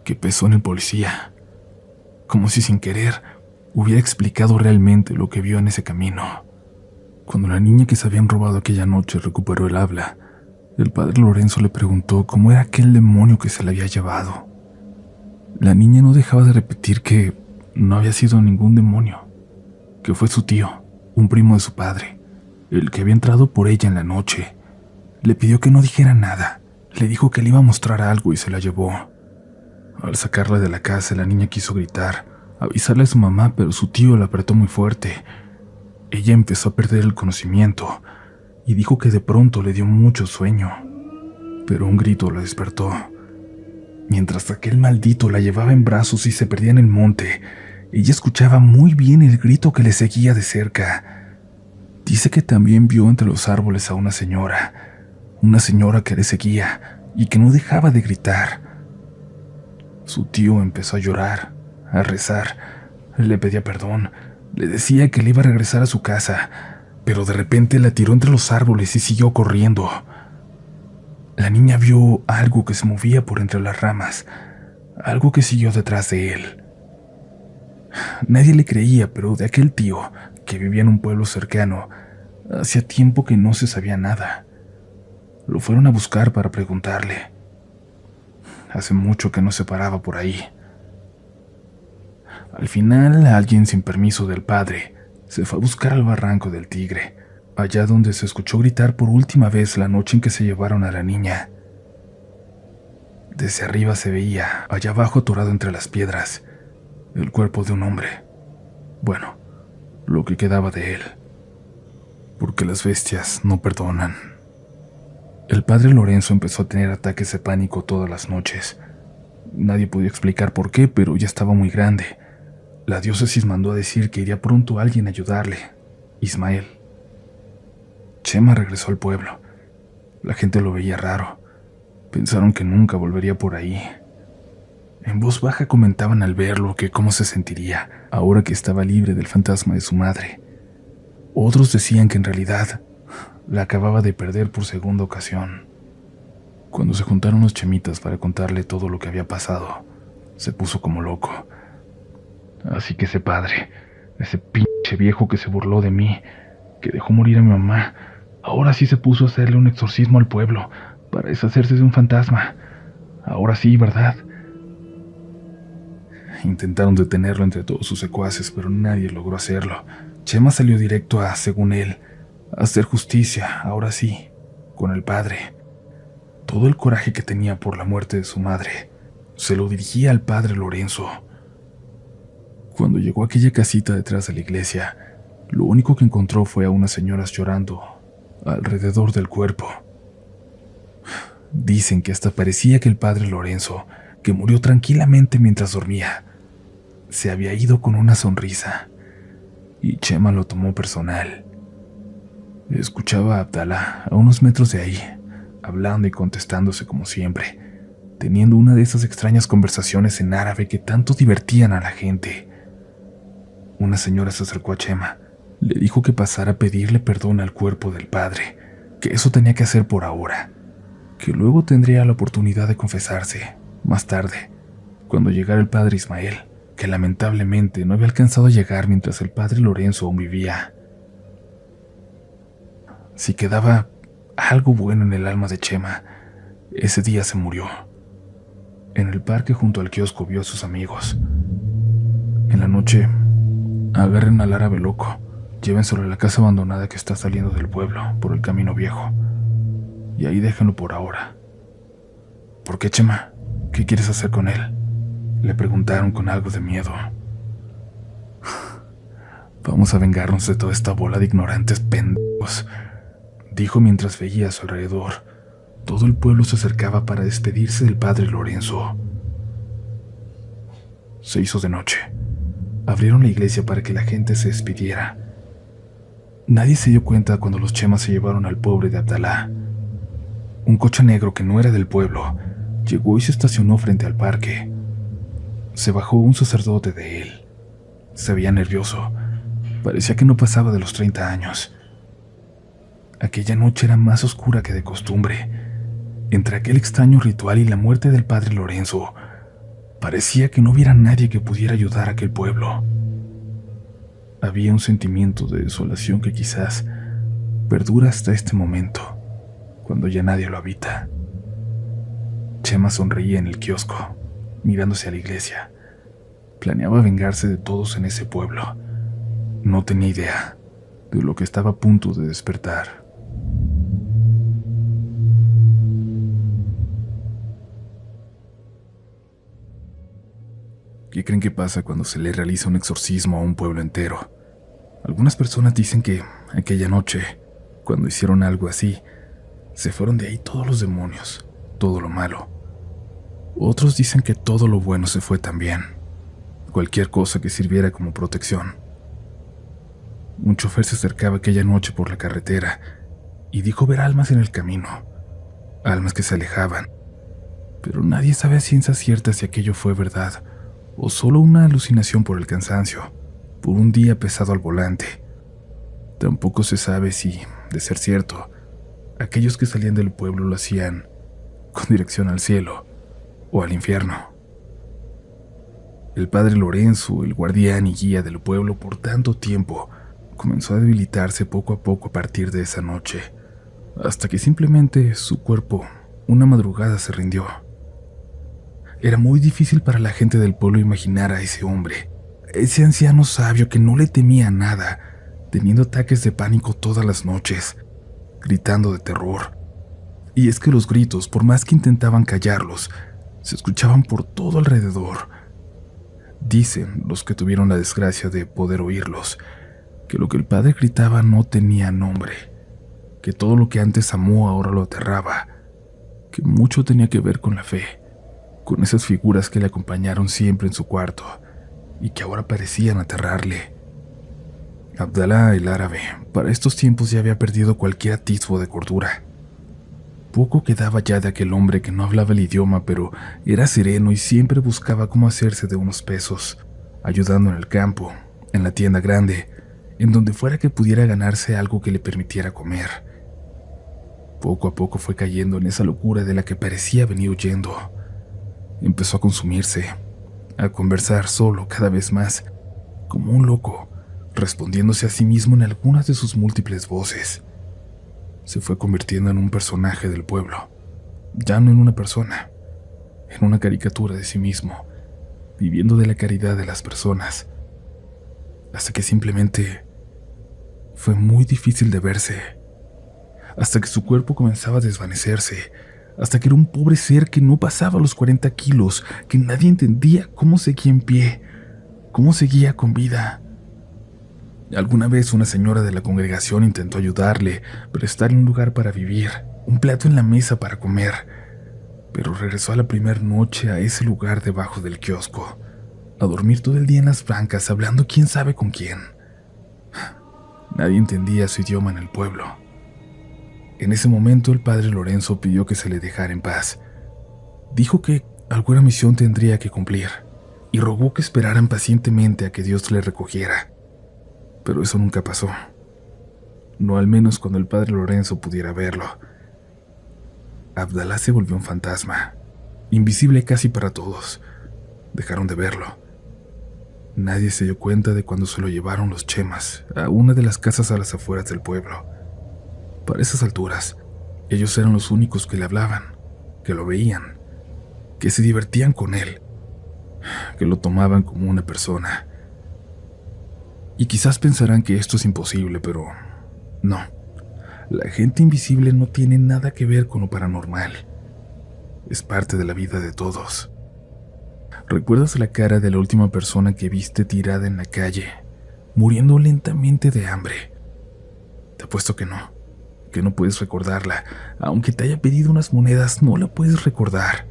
que pesó en el policía, como si sin querer hubiera explicado realmente lo que vio en ese camino. Cuando la niña que se habían robado aquella noche recuperó el habla, el padre Lorenzo le preguntó cómo era aquel demonio que se la había llevado. La niña no dejaba de repetir que no había sido ningún demonio, que fue su tío, un primo de su padre, el que había entrado por ella en la noche. Le pidió que no dijera nada, le dijo que le iba a mostrar algo y se la llevó. Al sacarla de la casa, la niña quiso gritar, avisarle a su mamá, pero su tío la apretó muy fuerte. Ella empezó a perder el conocimiento y dijo que de pronto le dio mucho sueño, pero un grito la despertó. Mientras aquel maldito la llevaba en brazos y se perdía en el monte, ella escuchaba muy bien el grito que le seguía de cerca. Dice que también vio entre los árboles a una señora que le seguía y que no dejaba de gritar. Su tío empezó a llorar, a rezar, le pedía perdón, le decía que le iba a regresar a su casa, pero de repente la tiró entre los árboles y siguió corriendo. La niña vio algo que se movía por entre las ramas, algo que siguió detrás de él. Nadie le creía, pero de aquel tío, que vivía en un pueblo cercano, hacía tiempo que no se sabía nada. Lo fueron a buscar para preguntarle. Hace mucho que no se paraba por ahí. Al final, alguien sin permiso del padre se fue a buscar al barranco del Tigre, allá donde se escuchó gritar por última vez la noche en que se llevaron a la niña. Desde arriba se veía, allá abajo atorado entre las piedras, el cuerpo de un hombre. Bueno, lo que quedaba de él. Porque las bestias no perdonan. El padre Lorenzo empezó a tener ataques de pánico todas las noches. Nadie podía explicar por qué, pero ya estaba muy grande. La diócesis mandó a decir que iría pronto alguien a ayudarle, Ismael. Chema regresó al pueblo. La gente lo veía raro. Pensaron que nunca volvería por ahí. En voz baja comentaban al verlo que cómo se sentiría ahora que estaba libre del fantasma de su madre. Otros decían que en realidad la acababa de perder por segunda ocasión. Cuando se juntaron los chemitas para contarle todo lo que había pasado, se puso como loco. Así que ese padre, ese pinche viejo que se burló de mí, que dejó morir a mi mamá, ahora sí se puso a hacerle un exorcismo al pueblo para deshacerse de un fantasma. Ahora sí, ¿verdad? Intentaron detenerlo entre todos sus secuaces, pero nadie logró hacerlo. Chema salió directo a, según él, a hacer justicia, ahora sí, con el padre. Todo el coraje que tenía por la muerte de su madre se lo dirigía al padre Lorenzo. Cuando llegó a aquella casita detrás de la iglesia, lo único que encontró fue a unas señoras llorando alrededor del cuerpo. Dicen que hasta parecía que el padre Lorenzo, que murió tranquilamente mientras dormía, se había ido con una sonrisa, y Chema lo tomó personal. Escuchaba a Abdalá a unos metros de ahí, hablando y contestándose como siempre, teniendo una de esas extrañas conversaciones en árabe que tanto divertían a la gente. Una señora se acercó a Chema, le dijo que pasara a pedirle perdón al cuerpo del padre, que eso tenía que hacer por ahora, que luego tendría la oportunidad de confesarse, más tarde, cuando llegara el padre Ismael, que lamentablemente no había alcanzado a llegar mientras el padre Lorenzo aún vivía. Si quedaba algo bueno en el alma de Chema, ese día se murió. En el parque junto al kiosco vio a sus amigos. En la noche, agarren al árabe loco, llévenselo a la casa abandonada que está saliendo del pueblo por el camino viejo, y ahí déjenlo por ahora. ¿Por qué, Chema? ¿Qué quieres hacer con él?, le preguntaron con algo de miedo. Vamos a vengarnos de toda esta bola de ignorantes pendejos, dijo mientras veía a su alrededor. Todo el pueblo se acercaba para despedirse del padre Lorenzo. Se hizo de noche. Abrieron la iglesia para que la gente se despidiera. Nadie se dio cuenta cuando los Chemas se llevaron al pobre de Abdalá. Un coche negro que no era del pueblo llegó y se estacionó frente al parque. Se bajó un sacerdote de él. Se veía nervioso. Parecía que no pasaba de los 30 años. Aquella noche era más oscura que de costumbre. Entre aquel extraño ritual y la muerte del padre Lorenzo, parecía que no hubiera nadie que pudiera ayudar a aquel pueblo. Había un sentimiento de desolación que quizás perdura hasta este momento, cuando ya nadie lo habita. Chema sonreía en el kiosco, mirándose a la iglesia. Planeaba vengarse de todos en ese pueblo. No tenía idea de lo que estaba a punto de despertar. ¿Qué creen que pasa cuando se le realiza un exorcismo a un pueblo entero? Algunas personas dicen que aquella noche, cuando hicieron algo así, se fueron de ahí todos los demonios, todo lo malo. Otros dicen que todo lo bueno se fue también, cualquier cosa que sirviera como protección. Un chofer se acercaba aquella noche por la carretera y dijo ver almas en el camino, almas que se alejaban, pero nadie sabe a ciencia cierta si aquello fue verdad o solo una alucinación por el cansancio, por un día pesado al volante. Tampoco se sabe si, de ser cierto, aquellos que salían del pueblo lo hacían con dirección al cielo o al infierno. El padre Lorenzo, el guardián y guía del pueblo por tanto tiempo, comenzó a debilitarse poco a poco a partir de esa noche, hasta que simplemente su cuerpo, una madrugada, se rindió. Era muy difícil para la gente del pueblo imaginar a ese hombre, ese anciano sabio que no le temía a nada, teniendo ataques de pánico todas las noches, gritando de terror. Y es que los gritos, por más que intentaban callarlos, se escuchaban por todo alrededor. Dicen los que tuvieron la desgracia de poder oírlos, que lo que el padre gritaba no tenía nombre, que todo lo que antes amó ahora lo aterraba, que mucho tenía que ver con la fe, con esas figuras que le acompañaron siempre en su cuarto y que ahora parecían aterrarle. Abdalá el árabe, para estos tiempos ya había perdido cualquier atisbo de cordura. Poco quedaba ya de aquel hombre que no hablaba el idioma, pero era sereno y siempre buscaba cómo hacerse de unos pesos, ayudando en el campo, en la tienda grande, en donde fuera que pudiera ganarse algo que le permitiera comer. Poco a poco fue cayendo en esa locura de la que parecía venir huyendo. Empezó a consumirse, a conversar solo cada vez más, como un loco, respondiéndose a sí mismo en algunas de sus múltiples voces. Se fue convirtiendo en un personaje del pueblo, ya no en una persona, en una caricatura de sí mismo, viviendo de la caridad de las personas, hasta que simplemente fue muy difícil de verse, hasta que su cuerpo comenzaba a desvanecerse, hasta que era un pobre ser que no pasaba los 40 kilos, que nadie entendía cómo seguía en pie, cómo seguía con vida. Alguna vez una señora de la congregación intentó ayudarle, prestarle un lugar para vivir, un plato en la mesa para comer, pero regresó a la primera noche a ese lugar debajo del kiosco, a dormir todo el día en las bancas hablando quién sabe con quién. Nadie entendía su idioma en el pueblo. En ese momento el padre Lorenzo pidió que se le dejara en paz. Dijo que alguna misión tendría que cumplir y rogó que esperaran pacientemente a que Dios le recogiera. Pero eso nunca pasó. No al menos cuando el padre Lorenzo pudiera verlo. Abdalá se volvió un fantasma, invisible casi para todos. Dejaron de verlo. Nadie se dio cuenta de cuando se lo llevaron los Chemas a una de las casas a las afueras del pueblo. Para esas alturas, ellos eran los únicos que le hablaban, que lo veían, que se divertían con él, que lo tomaban como una persona. Y quizás pensarán que esto es imposible, pero no. La gente invisible no tiene nada que ver con lo paranormal. Es parte de la vida de todos. ¿Recuerdas la cara de la última persona que viste tirada en la calle, muriendo lentamente de hambre? Te apuesto que no puedes recordarla. Aunque te haya pedido unas monedas, no la puedes recordar.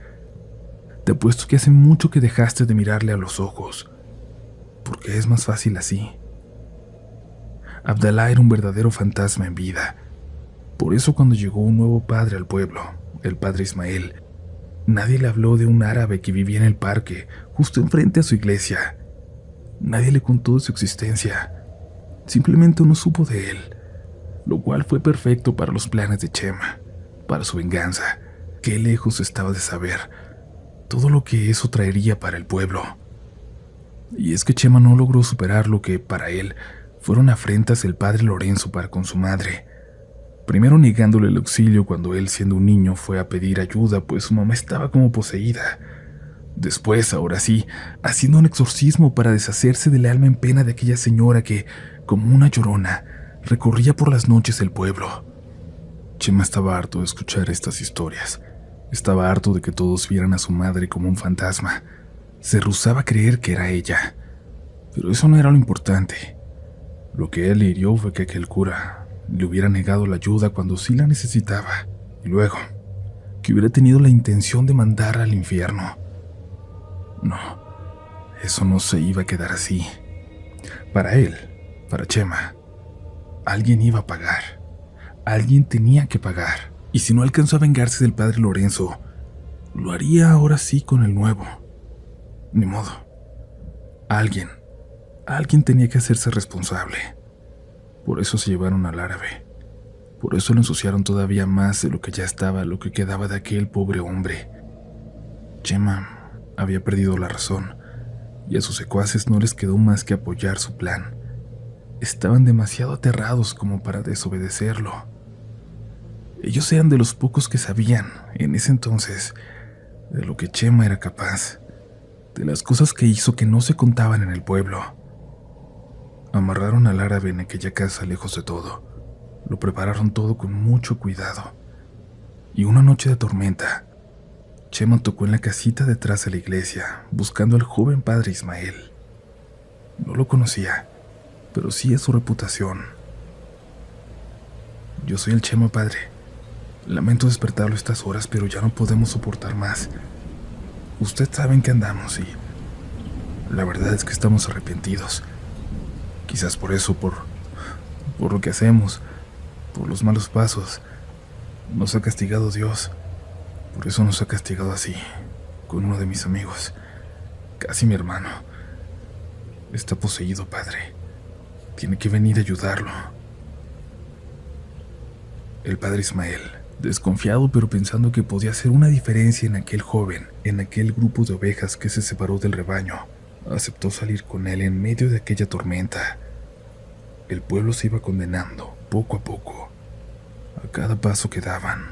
Te apuesto que hace mucho que dejaste de mirarle a los ojos, porque es más fácil así. Abdalá era un verdadero fantasma en vida. Por eso cuando llegó un nuevo padre al pueblo, el padre Ismael, nadie le habló de un árabe que vivía en el parque, justo enfrente a su iglesia. Nadie le contó de su existencia. Simplemente no supo de él, lo cual fue perfecto para los planes de Chema, para su venganza. Qué lejos estaba de saber todo lo que eso traería para el pueblo. Y es que Chema no logró superar lo que, para él, fueron afrentas del padre Lorenzo para con su madre. Primero negándole el auxilio cuando él, siendo un niño, fue a pedir ayuda pues su mamá estaba como poseída. Después, ahora sí, haciendo un exorcismo para deshacerse del alma en pena de aquella señora que, como una llorona, recorría por las noches el pueblo. Chema estaba harto de escuchar estas historias. Estaba harto de que todos vieran a su madre como un fantasma. Se rehusaba a creer que era ella. Pero eso no era lo importante. Lo que él le hirió fue que aquel cura le hubiera negado la ayuda cuando sí la necesitaba. Y luego, que hubiera tenido la intención de mandarla al infierno. No, eso no se iba a quedar así. Para él, para Chema, alguien iba a pagar. Alguien tenía que pagar. Y si no alcanzó a vengarse del padre Lorenzo, lo haría ahora sí con el nuevo. Ni modo. Alguien tenía que hacerse responsable. Por eso se llevaron al árabe. Por eso lo ensuciaron todavía más de lo que ya estaba, lo que quedaba de aquel pobre hombre. Chema había perdido la razón, y a sus secuaces no les quedó más que apoyar su plan. Estaban demasiado aterrados como para desobedecerlo. Ellos eran de los pocos que sabían, en ese entonces, de lo que Chema era capaz, de las cosas que hizo que no se contaban en el pueblo. Amarraron al árabe en aquella casa lejos de todo. Lo prepararon todo con mucho cuidado. Y una noche de tormenta, Chema tocó en la casita detrás de la iglesia, buscando al joven padre Ismael. No lo conocía, pero sí a su reputación. Yo soy el Chema, padre. Lamento despertarlo a estas horas, pero ya no podemos soportar más. Usted sabe en qué andamos y la verdad es que estamos arrepentidos. Quizás por eso, por lo que hacemos, por los malos pasos, nos ha castigado Dios. Por eso nos ha castigado así, con uno de mis amigos, casi mi hermano. Está poseído, padre. Tiene que venir a ayudarlo. El padre Ismael, desconfiado pero pensando que podía hacer una diferencia en aquel joven, en aquel grupo de ovejas que se separó del rebaño, aceptó salir con él en medio de aquella tormenta. El pueblo se iba condenando, poco a poco, a cada paso que daban.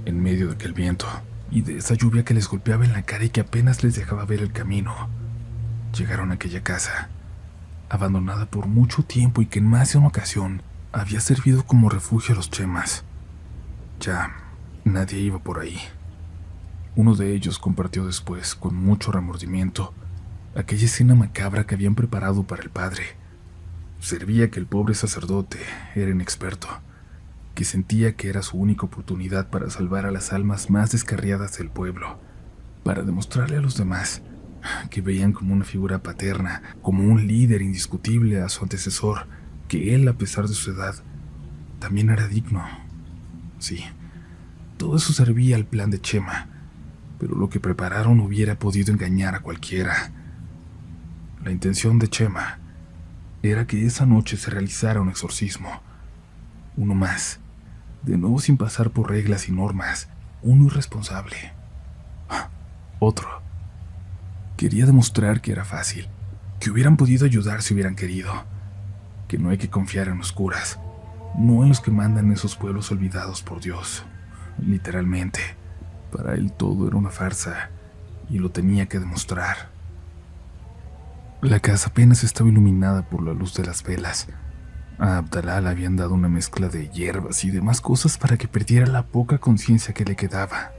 En medio de aquel viento y de esa lluvia que les golpeaba en la cara y que apenas les dejaba ver el camino, llegaron a aquella casa, abandonada por mucho tiempo y que en más de una ocasión había servido como refugio a los Chemas. Ya nadie iba por ahí. Uno de ellos compartió después, con mucho remordimiento, aquella escena macabra que habían preparado para el padre. Servía que el pobre sacerdote era inexperto, que sentía que era su única oportunidad para salvar a las almas más descarriadas del pueblo, para demostrarle a los demás que veían como una figura paterna, como un líder indiscutible a su antecesor, que él, a pesar de su edad, también era digno. Sí, todo eso servía al plan de Chema, pero lo que prepararon hubiera podido engañar a cualquiera. La intención de Chema era que esa noche se realizara un exorcismo, uno más, de nuevo sin pasar por reglas y normas, uno irresponsable. Otro. Quería demostrar que era fácil, que hubieran podido ayudar si hubieran querido, que no hay que confiar en los curas, no en los que mandan en esos pueblos olvidados por Dios. Literalmente, para él todo era una farsa y lo tenía que demostrar. La casa apenas estaba iluminada por la luz de las velas. A Abdalá le habían dado una mezcla de hierbas y demás cosas para que perdiera la poca conciencia que le quedaba.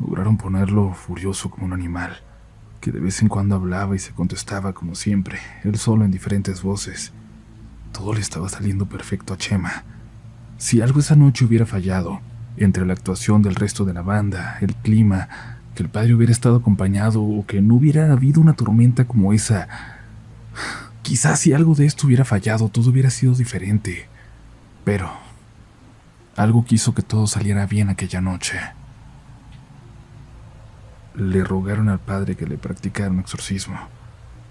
Lograron ponerlo furioso como un animal, que de vez en cuando hablaba y se contestaba como siempre, él solo en diferentes voces. Todo le estaba saliendo perfecto a Chema. Si algo esa noche hubiera fallado, entre la actuación del resto de la banda, el clima, que el padre hubiera estado acompañado o que no hubiera habido una tormenta como esa, Quizás si algo de esto hubiera fallado, todo hubiera sido diferente. Pero algo quiso que todo saliera bien aquella noche. Le rogaron al padre que le practicara un exorcismo.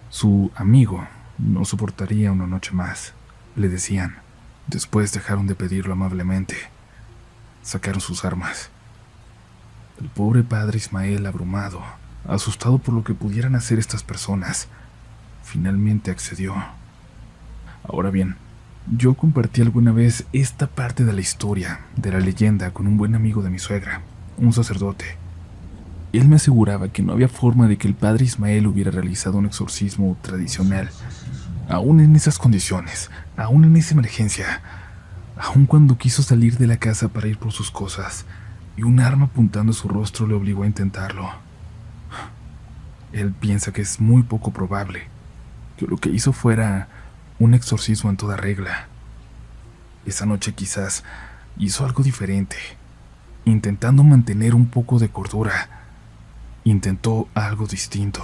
Su amigo no soportaría una noche más, le decían. Después dejaron de pedirlo amablemente. Sacaron sus armas. El pobre padre Ismael, abrumado, asustado por lo que pudieran hacer estas personas, finalmente accedió. Ahora bien, yo compartí alguna vez esta parte de la historia, de la leyenda, con un buen amigo de mi suegra, un sacerdote. Él me aseguraba que no había forma de que el padre Ismael hubiera realizado un exorcismo tradicional, aún en esas condiciones, aún en esa emergencia, aún cuando quiso salir de la casa para ir por sus cosas, y un arma apuntando a su rostro le obligó a intentarlo. Él piensa que es muy poco probable que lo que hizo fuera un exorcismo en toda regla. Esa noche quizás hizo algo diferente, intentando mantener un poco de cordura. Intentó algo distinto.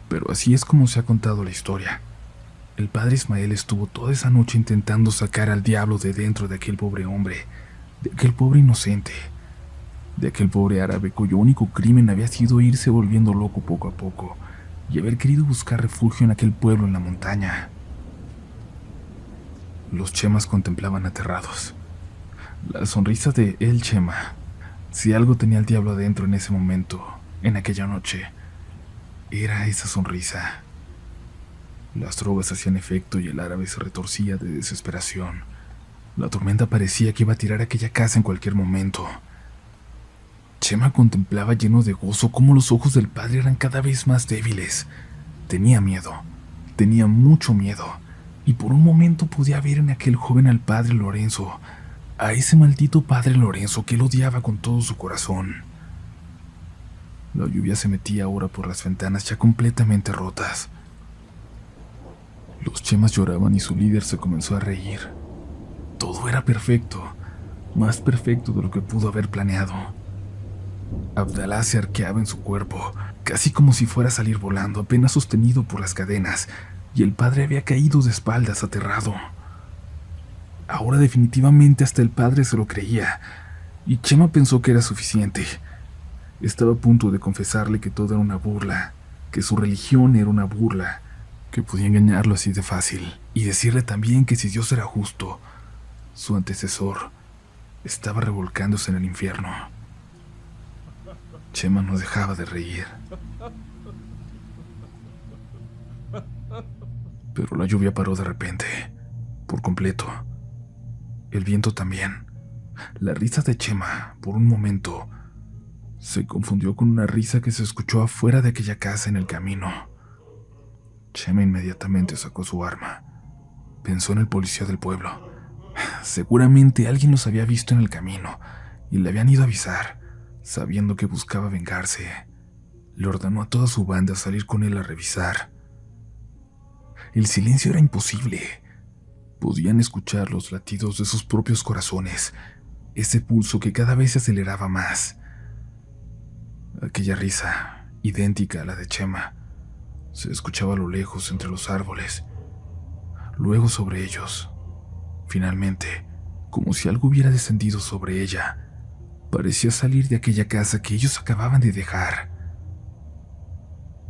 Pero así es como se ha contado la historia. El padre Ismael estuvo toda esa noche intentando sacar al diablo de dentro de aquel pobre hombre, de aquel pobre inocente, de aquel pobre árabe cuyo único crimen había sido irse volviendo loco poco a poco y haber querido buscar refugio en aquel pueblo en la montaña. Los Chemas contemplaban aterrados. La sonrisa de el Chema, si algo tenía el diablo adentro en ese momento, en aquella noche, era esa sonrisa. Las drogas hacían efecto y el árabe se retorcía de desesperación. La tormenta parecía que iba a tirar aquella casa en cualquier momento. Chema contemplaba lleno de gozo cómo los ojos del padre eran cada vez más débiles. Tenía miedo, tenía mucho miedo, y por un momento podía ver en aquel joven al padre Lorenzo, a ese maldito padre Lorenzo que él odiaba con todo su corazón. La lluvia se metía ahora por las ventanas ya completamente rotas. Los Chemas lloraban y su líder se comenzó a reír. Todo era perfecto, más perfecto de lo que pudo haber planeado. Abdalá se arqueaba en su cuerpo, casi como si fuera a salir volando, apenas sostenido por las cadenas, y el padre había caído de espaldas, aterrado. Ahora definitivamente hasta el padre se lo creía, y Chema pensó que era suficiente. Estaba a punto de confesarle que todo era una burla, que su religión era una burla, que podía engañarlo así de fácil, y decirle también que si Dios era justo, su antecesor estaba revolcándose en el infierno. Chema no dejaba de reír. Pero la lluvia paró de repente, por completo. El viento también. La risa de Chema, por un momento, se confundió con una risa que se escuchó afuera de aquella casa en el camino. Chema inmediatamente sacó su arma. Pensó en el policía del pueblo. Seguramente alguien los había visto en el camino y le habían ido a avisar, sabiendo que buscaba vengarse. Le ordenó a toda su banda salir con él a revisar. El silencio era imposible. Podían escuchar los latidos de sus propios corazones, ese pulso que cada vez se aceleraba más. Aquella risa, idéntica a la de Chema, se escuchaba a lo lejos entre los árboles, luego sobre ellos. Finalmente, como si algo hubiera descendido sobre ella, parecía salir de aquella casa que ellos acababan de dejar.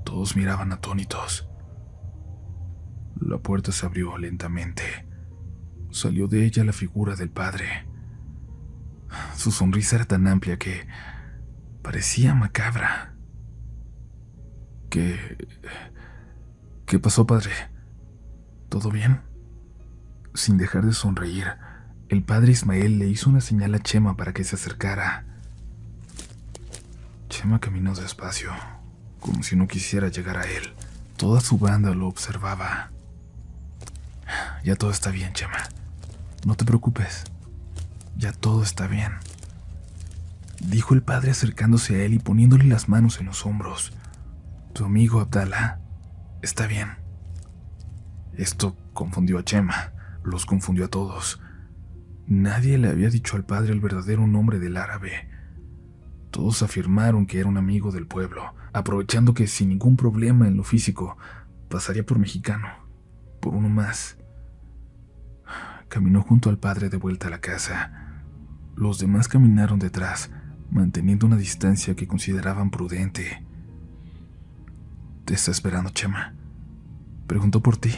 Todos miraban atónitos. La puerta se abrió lentamente. Salió de ella la figura del padre. Su sonrisa era tan amplia que parecía macabra. ¿Qué pasó, padre? ¿Todo bien? Sin dejar de sonreír, el padre Ismael le hizo una señal a Chema para que se acercara. Chema caminó despacio, como si no quisiera llegar a él. Toda su banda lo observaba. Ya todo está bien, Chema. No te preocupes. Ya todo está bien, dijo el padre acercándose a él y poniéndole las manos en los hombros. Tu amigo Abdalá está bien. Esto confundió a Chema, los confundió a todos. Nadie le había dicho al padre el verdadero nombre del árabe. Todos afirmaron que era un amigo del pueblo, aprovechando que sin ningún problema en lo físico Pasaría por Mexicano, por uno más. Caminó junto al padre de vuelta a la casa. Los demás caminaron detrás, manteniendo una distancia que consideraban prudente. «Te está esperando, Chema. Preguntó por ti»,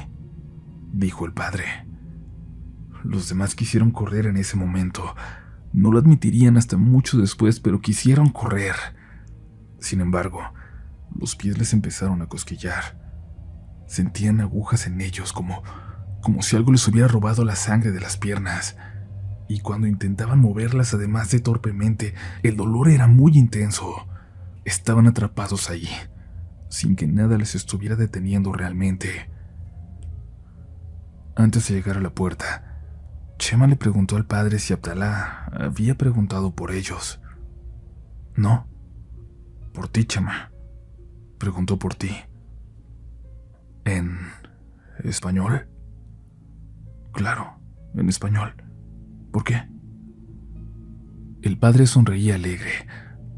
dijo el padre. Los demás quisieron correr en ese momento. No lo admitirían hasta mucho después, pero quisieron correr. Sin embargo, los pies les empezaron a cosquillar. Sentían agujas en ellos, como si algo les hubiera robado la sangre de las piernas. Y cuando intentaban moverlas, además de torpemente, el dolor era muy intenso. Estaban atrapados ahí, sin que nada les estuviera deteniendo realmente. Antes de llegar a la puerta, Chema le preguntó al padre si Abdalá había preguntado por ellos. «No, por ti, Chema. Preguntó por ti». «¿En español?» «Claro, en español. ¿Por qué?» El padre sonreía alegre,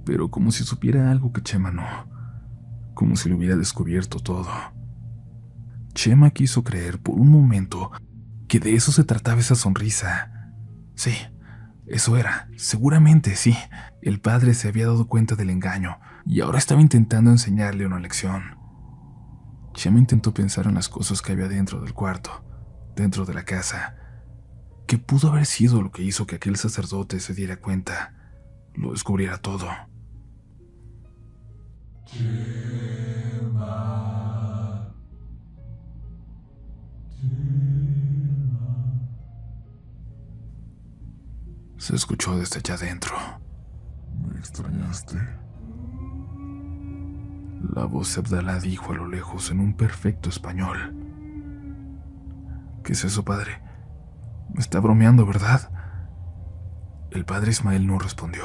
pero como si supiera algo que Chema no, como si lo hubiera descubierto todo. Chema quiso creer por un momento que de eso se trataba esa sonrisa. Sí, eso era, seguramente sí. El padre se había dado cuenta del engaño y ahora estaba intentando enseñarle una lección. Chema intentó pensar en las cosas que había dentro del cuarto, dentro de la casa. ¿Qué pudo haber sido lo que hizo que aquel sacerdote se diera cuenta, lo descubriera todo? Se escuchó desde allá adentro. «¿Me extrañaste?». La voz de Abdalá dijo a lo lejos en un perfecto español. «¿Qué es eso, padre? Me está bromeando, ¿verdad?». El padre Ismael no respondió.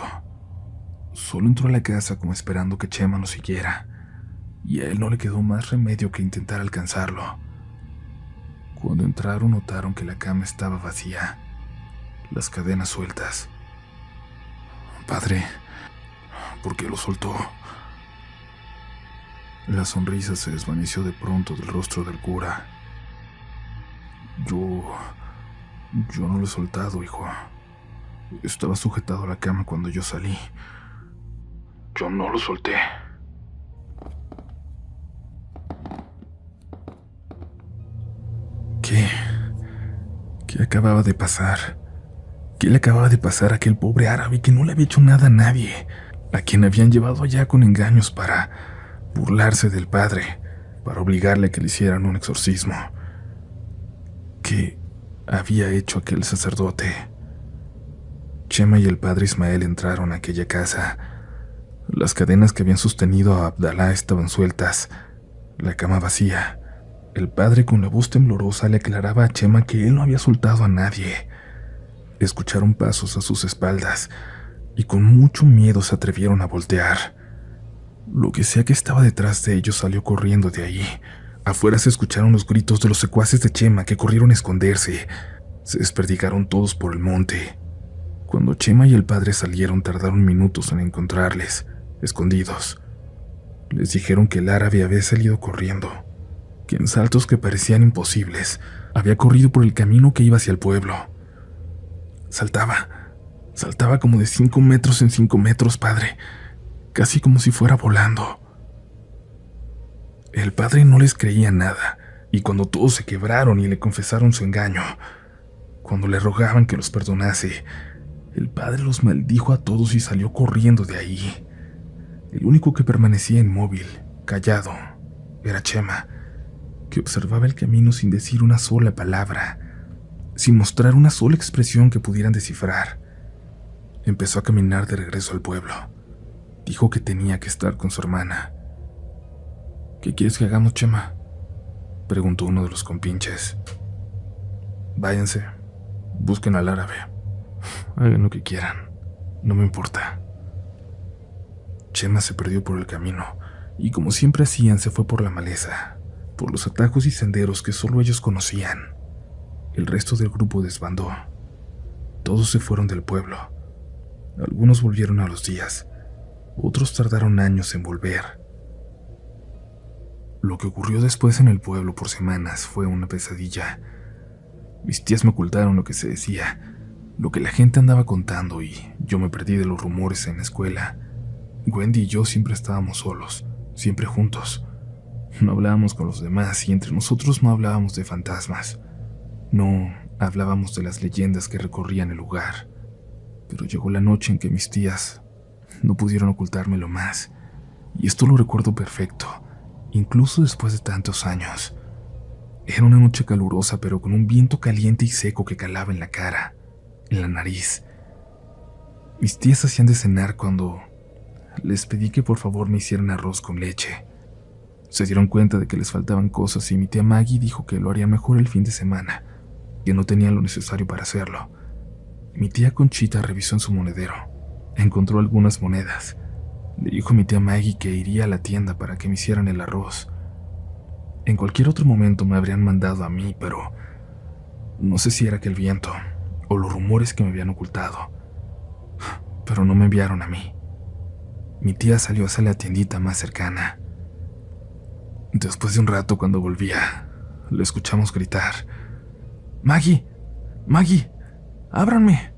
Solo entró a la casa como esperando que Chema lo siguiera, y a él no le quedó más remedio que intentar alcanzarlo. Cuando entraron notaron que la cama estaba vacía, las cadenas sueltas. «Padre, ¿por qué lo soltó?». La sonrisa se desvaneció de pronto del rostro del cura. Yo no lo he soltado, hijo. Estaba sujetado a la cama cuando yo salí. Yo no lo solté». ¿Qué acababa de pasar? ¿Qué le acababa de pasar a aquel pobre árabe que no le había hecho nada a nadie, a quien habían llevado allá con engaños para burlarse del padre, para obligarle a que le hicieran un exorcismo? ¿Qué había hecho aquel sacerdote? Chema y el padre Ismael entraron a aquella casa. Las cadenas que habían sostenido a Abdalá estaban sueltas, la cama vacía. El padre con la voz temblorosa le aclaraba a Chema que él no había soltado a nadie. Escucharon pasos a sus espaldas y con mucho miedo se atrevieron a voltear. Lo que sea que estaba detrás de ellos salió corriendo de ahí. Afuera se escucharon los gritos de los secuaces de Chema que corrieron a esconderse. Se desperdigaron todos por el monte. Cuando Chema y el padre salieron, tardaron minutos en encontrarles, escondidos. Les dijeron que el árabe había salido corriendo, que en saltos que parecían imposibles, había corrido por el camino que iba hacia el pueblo. Saltaba como de 5 metros en 5 metros, padre, casi como si fuera volando. El padre no les creía nada, y cuando todos se quebraron y le confesaron su engaño, cuando le rogaban que los perdonase, el padre los maldijo a todos y salió corriendo de ahí. El único que permanecía inmóvil, callado, era Chema, que observaba el camino sin decir una sola palabra, sin mostrar una sola expresión que pudieran descifrar. Empezó a caminar de regreso al pueblo. Dijo que tenía que estar con su hermana. «¿Qué quieres que hagamos, Chema?», preguntó uno de los compinches. «Váyanse, busquen al árabe. Hagan lo que quieran, no me importa». Chema se perdió por el camino, y como siempre hacían, se fue por la maleza, por los atajos y senderos que solo ellos conocían. El resto del grupo desbandó. Todos se fueron del pueblo. Algunos volvieron a los días, otros tardaron años en volver. Lo que ocurrió después en el pueblo por semanas fue una pesadilla. Mis tías me ocultaron lo que se decía, lo que la gente andaba contando, y yo me perdí de los rumores en la escuela. Wendy y yo siempre estábamos solos, siempre juntos. No hablábamos con los demás y entre nosotros no hablábamos de fantasmas. No hablábamos de las leyendas que recorrían el lugar. Pero llegó la noche en que mis tías no pudieron ocultármelo más. Y esto lo recuerdo perfecto, incluso después de tantos años. Era una noche calurosa, pero con un viento caliente y seco que calaba en la cara, en la nariz. Mis tías hacían de cenar cuando les pedí que por favor me hicieran arroz con leche. Se dieron cuenta de que les faltaban cosas y mi tía Maggie dijo que lo haría mejor el fin de semana, que no tenía lo necesario para hacerlo. Mi tía Conchita revisó en su monedero, encontró algunas monedas. Le dijo a mi tía Maggie que iría a la tienda para que me hicieran el arroz. En cualquier otro momento me habrían mandado a mí, pero no sé si era que el viento o los rumores que me habían ocultado. Pero no me enviaron a mí. Mi tía salió hacia la tiendita más cercana. Después de un rato, cuando volvía, le escuchamos gritar: «¡Maggie! ¡Maggie! ¡Ábranme!».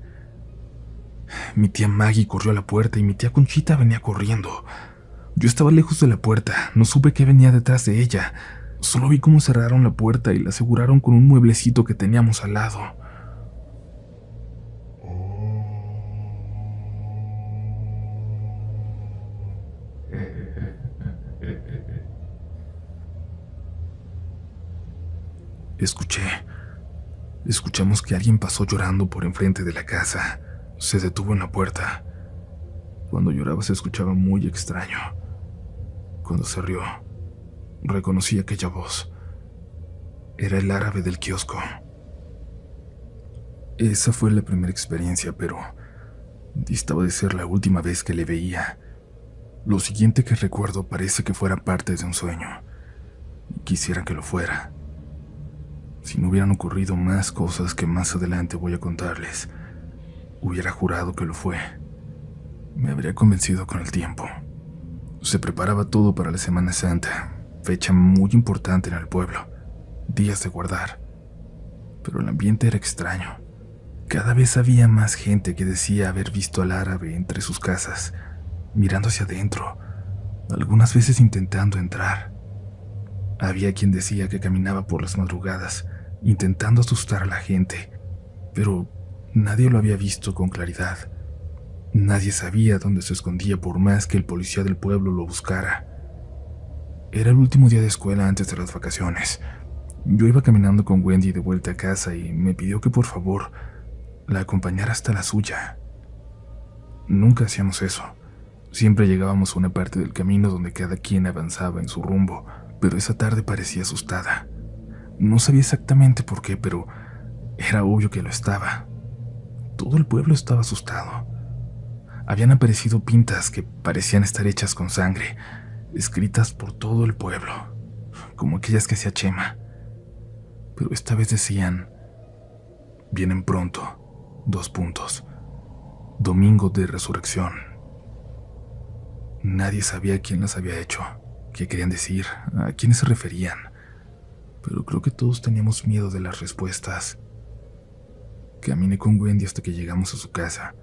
Mi tía Maggie corrió a la puerta y mi tía Conchita venía corriendo. Yo estaba lejos de la puerta, no supe qué venía detrás de ella. Solo vi cómo cerraron la puerta y la aseguraron con un mueblecito que teníamos al lado. Escuchamos que alguien pasó llorando por enfrente de la casa. Se detuvo en la puerta. Cuando lloraba se escuchaba muy extraño. Cuando se rió, reconocí aquella voz. Era el árabe del kiosco. Esa fue la primera experiencia, pero distaba de ser la última vez que le veía. Lo siguiente que recuerdo parece que fuera parte de un sueño. Quisiera que lo fuera. Si no hubieran ocurrido más cosas que más adelante voy a contarles, hubiera jurado que lo fue. Me habría convencido con el tiempo. Se preparaba todo para la Semana Santa, fecha muy importante en el pueblo, días de guardar. Pero el ambiente era extraño. Cada vez había más gente que decía haber visto al árabe entre sus casas, mirando hacia adentro, algunas veces intentando entrar. Había quien decía que caminaba por las madrugadas, intentando asustar a la gente, pero nadie lo había visto con claridad. Nadie sabía dónde se escondía por más que el policía del pueblo lo buscara. Era el último día de escuela antes de las vacaciones. Yo iba caminando con Wendy de vuelta a casa y me pidió que por favor la acompañara hasta la suya. Nunca hacíamos eso. Siempre llegábamos a una parte del camino donde cada quien avanzaba en su rumbo, pero esa tarde parecía asustada. No sabía exactamente por qué, pero era obvio que lo estaba. Todo el pueblo estaba asustado. Habían aparecido pintas que parecían estar hechas con sangre, escritas por todo el pueblo, como aquellas que hacía Chema. Pero esta vez decían: «Vienen pronto, Domingo de Resurrección». Nadie sabía quién las había hecho, qué querían decir, a quiénes se referían, pero creo que todos teníamos miedo de las respuestas. Caminé con Wendy hasta que llegamos a su casa.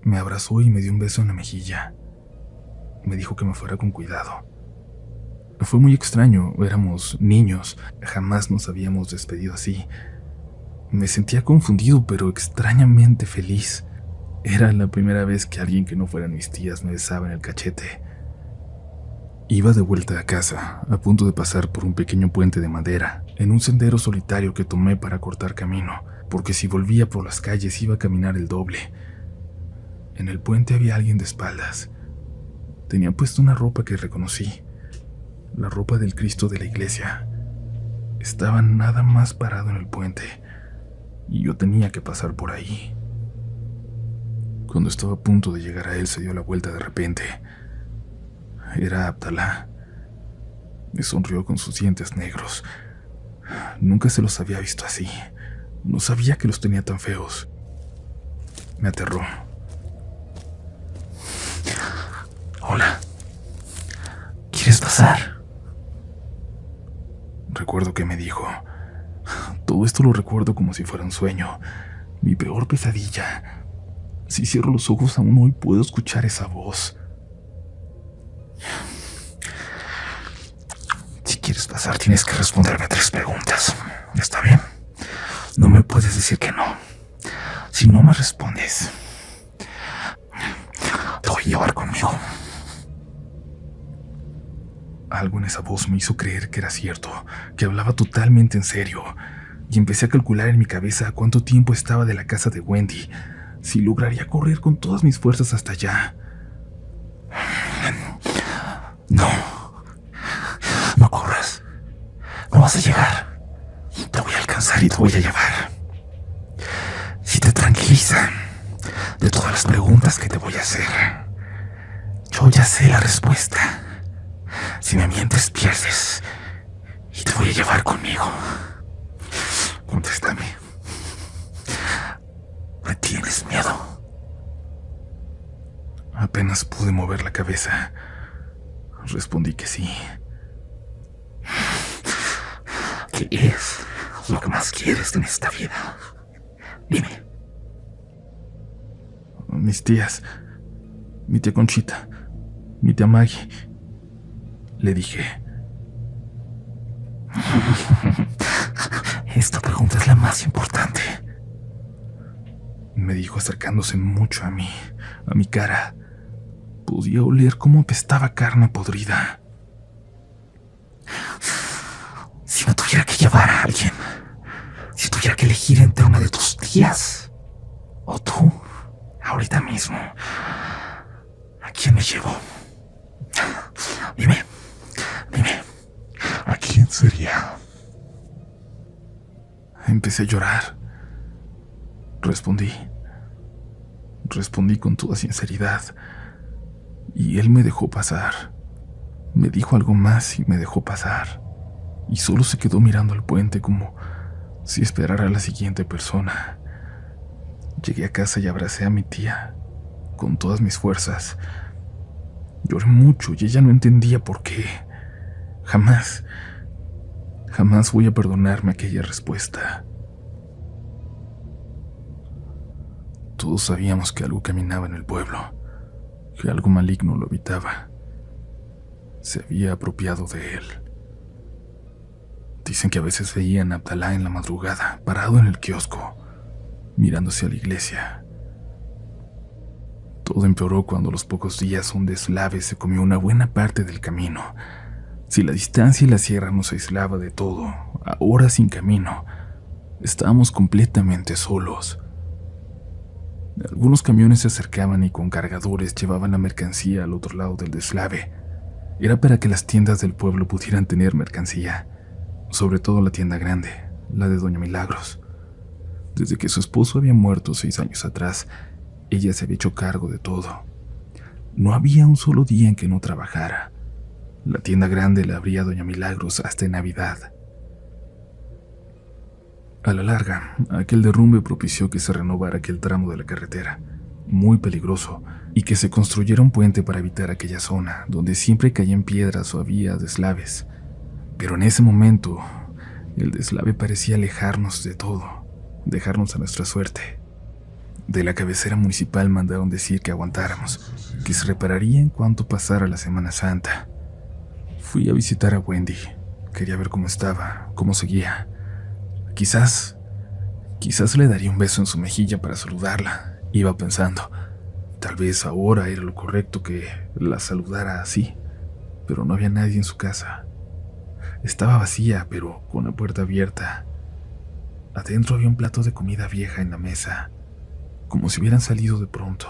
Me abrazó y me dio un beso en la mejilla. Me dijo que me fuera con cuidado. Fue muy extraño, éramos niños, jamás nos habíamos despedido así. Me sentía confundido, pero extrañamente feliz. Era la primera vez que alguien que no fueran mis tías me besaba en el cachete. Iba de vuelta a casa, a punto de pasar por un pequeño puente de madera, en un sendero solitario que tomé para cortar camino, porque si volvía por las calles iba a caminar el doble. En el puente había alguien de espaldas. Tenía puesto una ropa que reconocí, la ropa del Cristo de la iglesia. Estaba nada más parado en el puente, y yo tenía que pasar por ahí. Cuando estaba a punto de llegar a él, se dio la vuelta de repente. Era Abdalá. Me sonrió con sus dientes negros. Nunca se los había visto así. No sabía que los tenía tan feos. Me aterró. «Hola. ¿Quieres pasar?», recuerdo que me dijo. Todo esto lo recuerdo como si fuera un sueño, mi peor pesadilla. Si cierro los ojos aún hoy puedo escuchar esa voz. Si quieres pasar tienes que responderme 3 preguntas. ¿Está bien? No me puedes decir que no. Si no me respondes, te voy a llevar conmigo. Algo en esa voz me hizo creer que era cierto, que hablaba totalmente en serio, y empecé a calcular en mi cabeza cuánto tiempo estaba de la casa de Wendy, si lograría correr con todas mis fuerzas hasta allá. No, no corras, no vas a llegar, te voy a alcanzar y te voy a llevar. Si te tranquiliza de todas las preguntas que te voy a hacer, yo ya sé la respuesta. Si me mientes, pierdes. Y te voy a llevar conmigo. Contéstame. ¿Me tienes miedo? Apenas pude mover la cabeza. Respondí que sí. ¿Qué es lo que más quieres en esta vida? Dime. Mis tías. Mi tía Conchita. Mi tía Maggie. Le dije. Esta pregunta es la más importante. Me dijo acercándose mucho a mí, a mi cara. Podía oler cómo apestaba carne podrida. Si me tuviera que llevar a alguien, si tuviera que elegir entre una de tus tías o tú, ahorita mismo, ¿a quién me llevo? Dime, ¿a quién sería? Empecé a llorar. Respondí con toda sinceridad. Y él me dejó pasar. Me dijo algo más y me dejó pasar. Y solo se quedó mirando al puente como si esperara a la siguiente persona. Llegué a casa y abracé a mi tía con todas mis fuerzas. Lloré mucho y ella no entendía por qué. Jamás voy a perdonarme aquella respuesta. Todos sabíamos que algo caminaba en el pueblo, que algo maligno lo habitaba. Se había apropiado de él. Dicen que a veces veían a Abdalá en la madrugada, parado en el kiosco, mirándose a la iglesia. Todo empeoró cuando a los pocos días un deslave se comió una buena parte del camino. Si la distancia y la sierra nos aislaba de todo, ahora sin camino, estábamos completamente solos. Algunos camiones se acercaban y con cargadores llevaban la mercancía al otro lado del deslave. Era para que las tiendas del pueblo pudieran tener mercancía, sobre todo la tienda grande, la de Doña Milagros. Desde que su esposo había muerto 6 años atrás, ella se había hecho cargo de todo. No había un solo día en que no trabajara. La tienda grande la abría Doña Milagros hasta en Navidad. A la larga, aquel derrumbe propició que se renovara aquel tramo de la carretera, muy peligroso, y que se construyera un puente para evitar aquella zona, donde siempre caían piedras o había deslaves. Pero en ese momento, el deslave parecía alejarnos de todo, dejarnos a nuestra suerte. De la cabecera municipal mandaron decir que aguantáramos, que se repararía en cuanto pasara la Semana Santa. Fui a visitar a Wendy. Quería ver cómo estaba, cómo seguía. Quizás le daría un beso en su mejilla para saludarla, iba pensando. Tal vez ahora era lo correcto que la saludara así, pero no había nadie en su casa. Estaba vacía, pero con la puerta abierta. Adentro había un plato de comida vieja en la mesa, como si hubieran salido de pronto.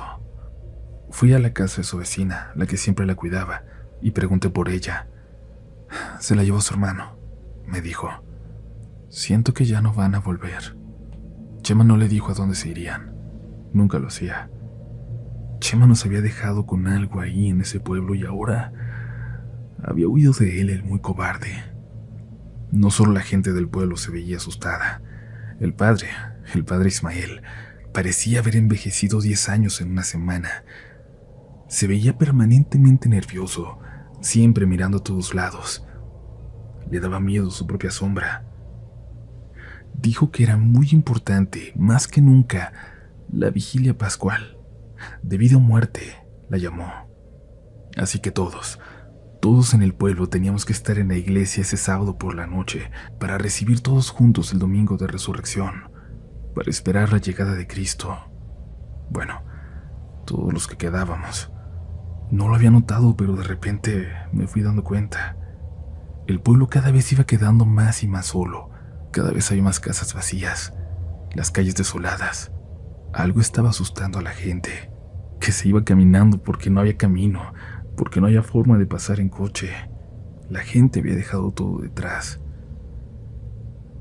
Fui a la casa de su vecina, la que siempre la cuidaba, y pregunté por ella. Se la llevó su hermano, me dijo. Siento que ya no van a volver. Chema no le dijo a dónde se irían. Nunca lo hacía. Chema nos había dejado con algo ahí en ese pueblo y ahora había huido de él el muy cobarde. No solo la gente del pueblo se veía asustada. El padre Ismael, parecía haber envejecido 10 años en una semana. Se veía permanentemente nervioso, siempre mirando a todos lados. Le daba miedo su propia sombra. Dijo que era muy importante, más que nunca, la vigilia pascual. De vida o muerte, la llamó. Así que todos en el pueblo teníamos que estar en la iglesia ese sábado por la noche para recibir todos juntos el domingo de resurrección, para esperar la llegada de Cristo. Bueno, todos los que quedábamos. No lo había notado, pero de repente me fui dando cuenta. El pueblo cada vez iba quedando más y más solo. Cada vez había más casas vacías, las calles desoladas. Algo estaba asustando a la gente, que se iba caminando porque no había camino, porque no había forma de pasar en coche. La gente había dejado todo detrás.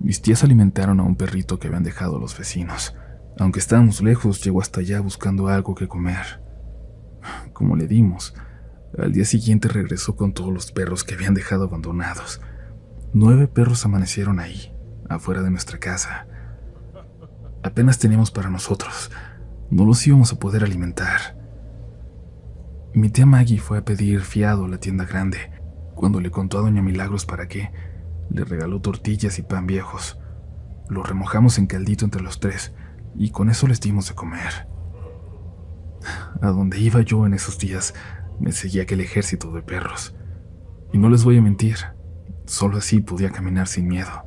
Mis tías alimentaron a un perrito que habían dejado los vecinos. Aunque estábamos lejos, llegó hasta allá buscando algo que comer. Como le dimos, al día siguiente regresó con todos los perros que habían dejado abandonados. 9 perros amanecieron ahí, afuera de nuestra casa. Apenas teníamos para nosotros. No los íbamos a poder alimentar. Mi tía Maggie fue a pedir fiado a la tienda grande. Cuando le contó a doña Milagros para qué, le regaló tortillas y pan viejos. Los remojamos en caldito entre los 3 y con eso les dimos de comer. A donde iba yo en esos días me seguía aquel ejército de perros. Y no les voy a mentir, solo así podía caminar sin miedo,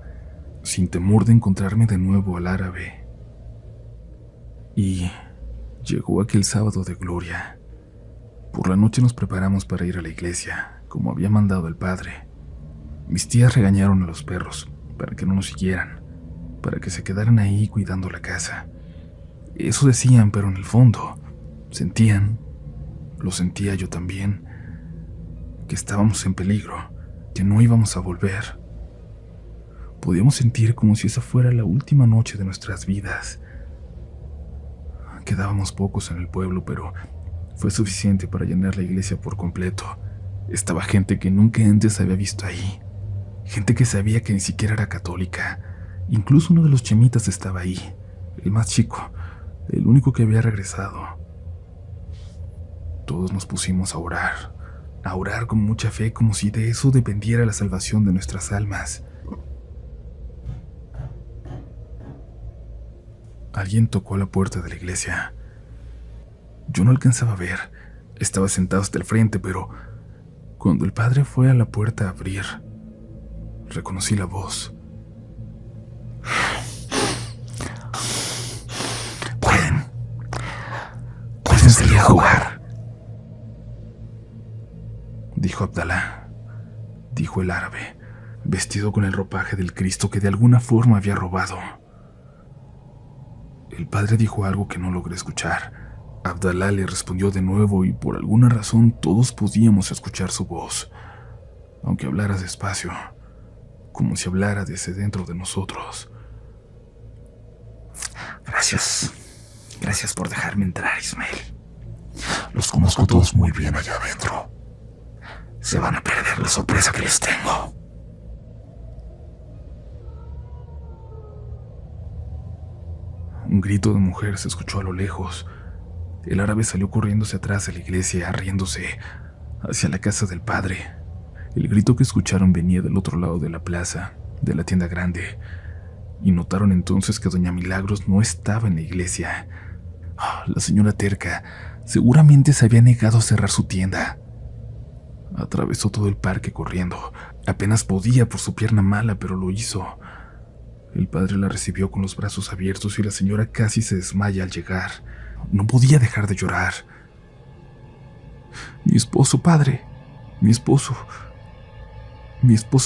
sin temor de encontrarme de nuevo al árabe. Y llegó aquel sábado de gloria. Por la noche nos preparamos para ir a la iglesia, como había mandado el padre. Mis tías regañaron a los perros para que no nos siguieran, para que se quedaran ahí cuidando la casa. Eso decían, pero en el fondo sentían, lo sentía yo también, que estábamos en peligro, que no íbamos a volver. Podíamos sentir como si esa fuera la última noche de nuestras vidas. Quedábamos pocos en el pueblo, pero fue suficiente para llenar la iglesia por completo. Estaba gente que nunca antes había visto ahí, gente que sabía que ni siquiera era católica. Incluso uno de los chemitas estaba ahí, el más chico, el único que había regresado. Todos nos pusimos a orar con mucha fe, como si de eso dependiera la salvación de nuestras almas. Alguien tocó a la puerta de la iglesia. Yo no alcanzaba a ver, estaba sentado hasta el frente, pero cuando el padre fue a la puerta a abrir, reconocí la voz. Pueden salir a jugar, dijo Abdalá, dijo el árabe, vestido con el ropaje del Cristo que de alguna forma había robado. El padre dijo algo que no logré escuchar. Abdalá le respondió de nuevo y por alguna razón todos podíamos escuchar su voz, aunque hablara despacio, como si hablara desde dentro de nosotros. Gracias por dejarme entrar, Ismael. Los conozco todos muy bien allá adentro. Se van a perder la sorpresa que les tengo. Un grito de mujer se escuchó a lo lejos. El árabe salió corriendo hacia atrás de la iglesia, riéndose, hacia la casa del padre. El grito que escucharon venía del otro lado de la plaza, de la tienda grande, y notaron entonces que doña Milagros no estaba en la iglesia. La señora terca seguramente se había negado a cerrar su tienda. Atravesó todo el parque corriendo. Apenas podía por su pierna mala, pero lo hizo. El padre la recibió con los brazos abiertos y la señora casi se desmaya al llegar. No podía dejar de llorar. Mi esposo, padre. Mi esposo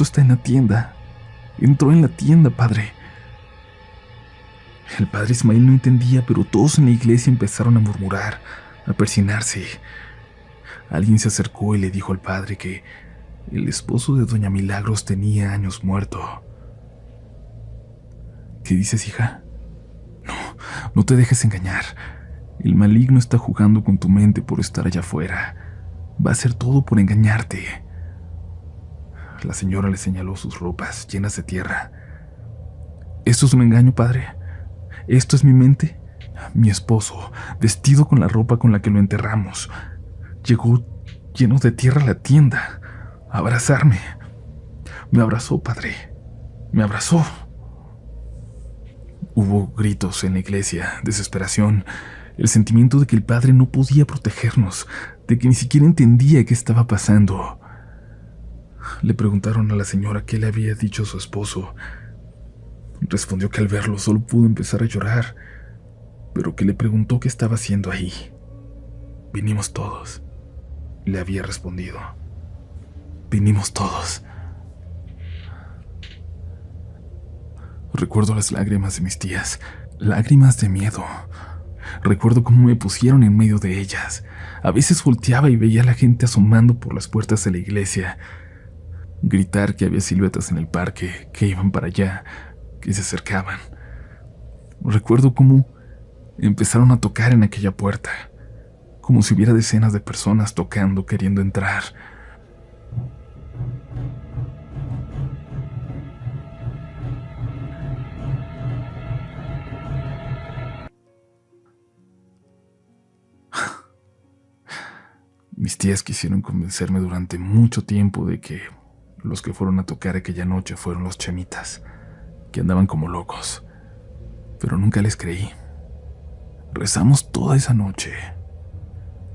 está en la tienda. Entró en la tienda, padre. El padre Ismael no entendía, pero todos en la iglesia empezaron a murmurar, a persinarse. Alguien se acercó y le dijo al padre que el esposo de doña Milagros tenía años muerto. ¿Qué dices, hija? No te dejes engañar. El maligno está jugando con tu mente por estar allá afuera. Va a hacer todo por engañarte. La señora le señaló sus ropas llenas de tierra. ¿Esto es un engaño, padre? ¿Esto es mi mente? Mi esposo, vestido con la ropa con la que lo enterramos, llegó lleno de tierra a la tienda, a abrazarme. Me abrazó, padre. Me abrazó. Hubo gritos en la iglesia, desesperación, el sentimiento de que el padre no podía protegernos, de que ni siquiera entendía qué estaba pasando. Le preguntaron a la señora qué le había dicho a su esposo. Respondió que al verlo solo pudo empezar a llorar, pero que le preguntó qué estaba haciendo ahí. Vinimos todos, le había respondido. Vinimos todos. Recuerdo las lágrimas de mis tías, lágrimas de miedo. Recuerdo cómo me pusieron en medio de ellas. A veces volteaba y veía a la gente asomando por las puertas de la iglesia. Gritar que había siluetas en el parque, que iban para allá, que se acercaban. Recuerdo cómo empezaron a tocar en aquella puerta, como si hubiera decenas de personas tocando, queriendo entrar. Mis tías quisieron convencerme durante mucho tiempo de que los que fueron a tocar aquella noche fueron los chemitas, que andaban como locos, pero nunca les creí. Rezamos toda esa noche.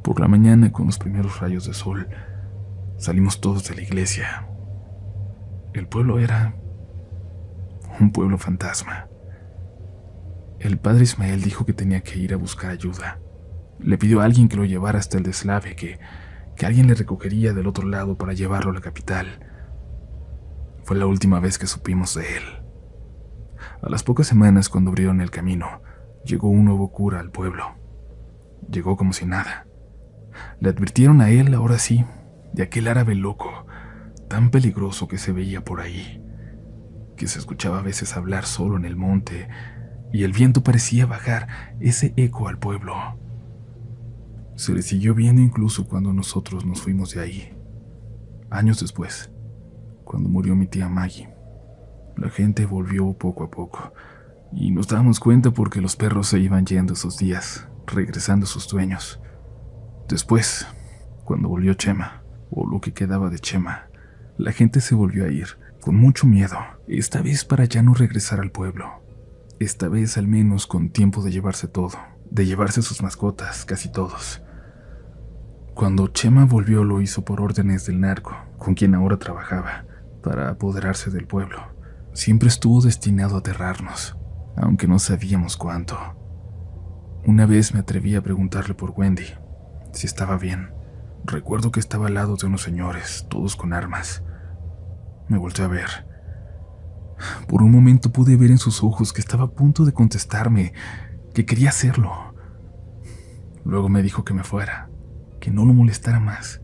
Por la mañana, con los primeros rayos de sol, salimos todos de la iglesia. El pueblo era un pueblo fantasma. El padre Ismael dijo que tenía que ir a buscar ayuda. Le pidió a alguien que lo llevara hasta el deslave, que alguien le recogería del otro lado para llevarlo a la capital. Fue la última vez que supimos de él. A las pocas semanas, cuando abrieron el camino, llegó un nuevo cura al pueblo. Llegó como si nada. Le advirtieron a él, ahora sí, de aquel árabe loco, tan peligroso que se veía por ahí, que se escuchaba a veces hablar solo en el monte, y el viento parecía bajar ese eco al pueblo. Se le siguió viendo incluso cuando nosotros nos fuimos de ahí. Años después, cuando murió mi tía Maggie, la gente volvió poco a poco, y nos dábamos cuenta porque los perros se iban yendo esos días, regresando a sus dueños. Después, cuando volvió Chema, o lo que quedaba de Chema, la gente se volvió a ir, con mucho miedo, esta vez para ya no regresar al pueblo. Esta vez al menos con tiempo de llevarse todo, de llevarse sus mascotas, casi todos. Cuando Chema volvió lo hizo por órdenes del narco, con quien ahora trabajaba, para apoderarse del pueblo. Siempre estuvo destinado a aterrarnos, aunque no sabíamos cuánto. Una vez me atreví a preguntarle por Wendy, si estaba bien. Recuerdo que estaba al lado de unos señores, todos con armas. Me volteé a ver. Por un momento pude ver en sus ojos que estaba a punto de contestarme, que quería hacerlo. Luego me dijo que me fuera, que no lo molestara más,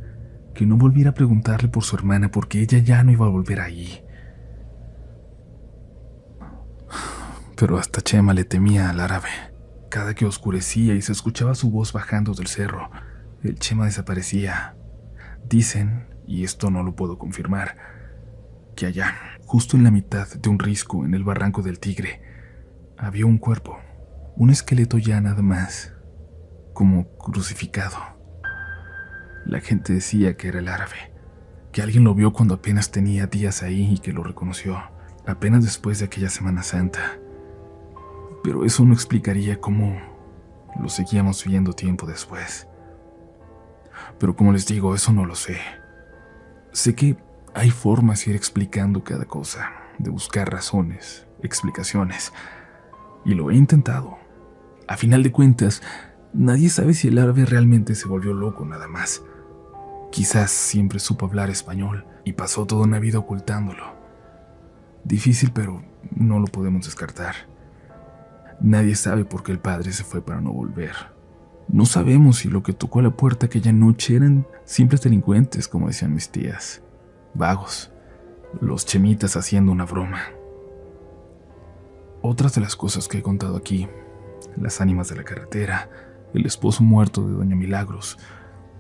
que no volviera a preguntarle por su hermana porque ella ya no iba a volver ahí. Pero hasta Chema le temía al árabe. Cada que oscurecía y se escuchaba su voz bajando del cerro, el Chema desaparecía. Dicen, y esto no lo puedo confirmar, que allá, justo en la mitad de un risco en el barranco del Tigre, había un cuerpo, un esqueleto ya nada más, como crucificado. La gente decía que era el árabe, que alguien lo vio cuando apenas tenía días ahí y que lo reconoció, apenas después de aquella Semana Santa. Pero eso no explicaría cómo lo seguíamos viendo tiempo después. Pero como les digo, eso no lo sé. Sé que hay formas de ir explicando cada cosa, de buscar razones, explicaciones, y lo he intentado. A final de cuentas, nadie sabe si el árabe realmente se volvió loco nada más. Quizás siempre supo hablar español y pasó toda una vida ocultándolo. Difícil, pero no lo podemos descartar. Nadie sabe por qué el padre se fue para no volver. No sabemos si lo que tocó a la puerta aquella noche eran simples delincuentes, como decían mis tías. Vagos, los chemitas haciendo una broma. Otras de las cosas que he contado aquí, las ánimas de la carretera, el esposo muerto de Doña Milagros,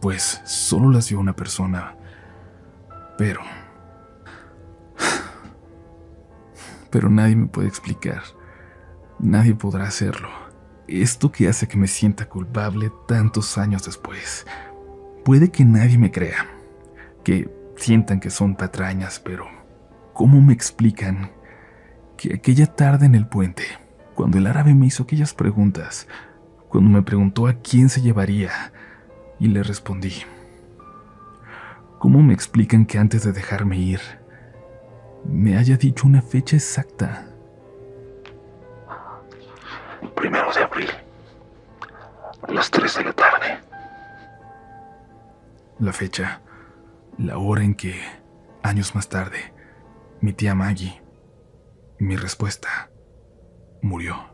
pues solo las vio una persona. Pero nadie me puede explicar. Nadie podrá hacerlo. Esto que hace que me sienta culpable tantos años después. Puede que nadie me crea, que sientan que son patrañas, pero ¿Cómo me explican que aquella tarde en el puente, cuando el árabe me hizo aquellas preguntas, cuando me preguntó a quién se llevaría, y le respondí? ¿Cómo me explican que antes de dejarme ir, me haya dicho una fecha exacta? 1 de abril, a las 3 de la tarde. La fecha, la hora en que, años más tarde, mi tía Maggie, mi respuesta, murió.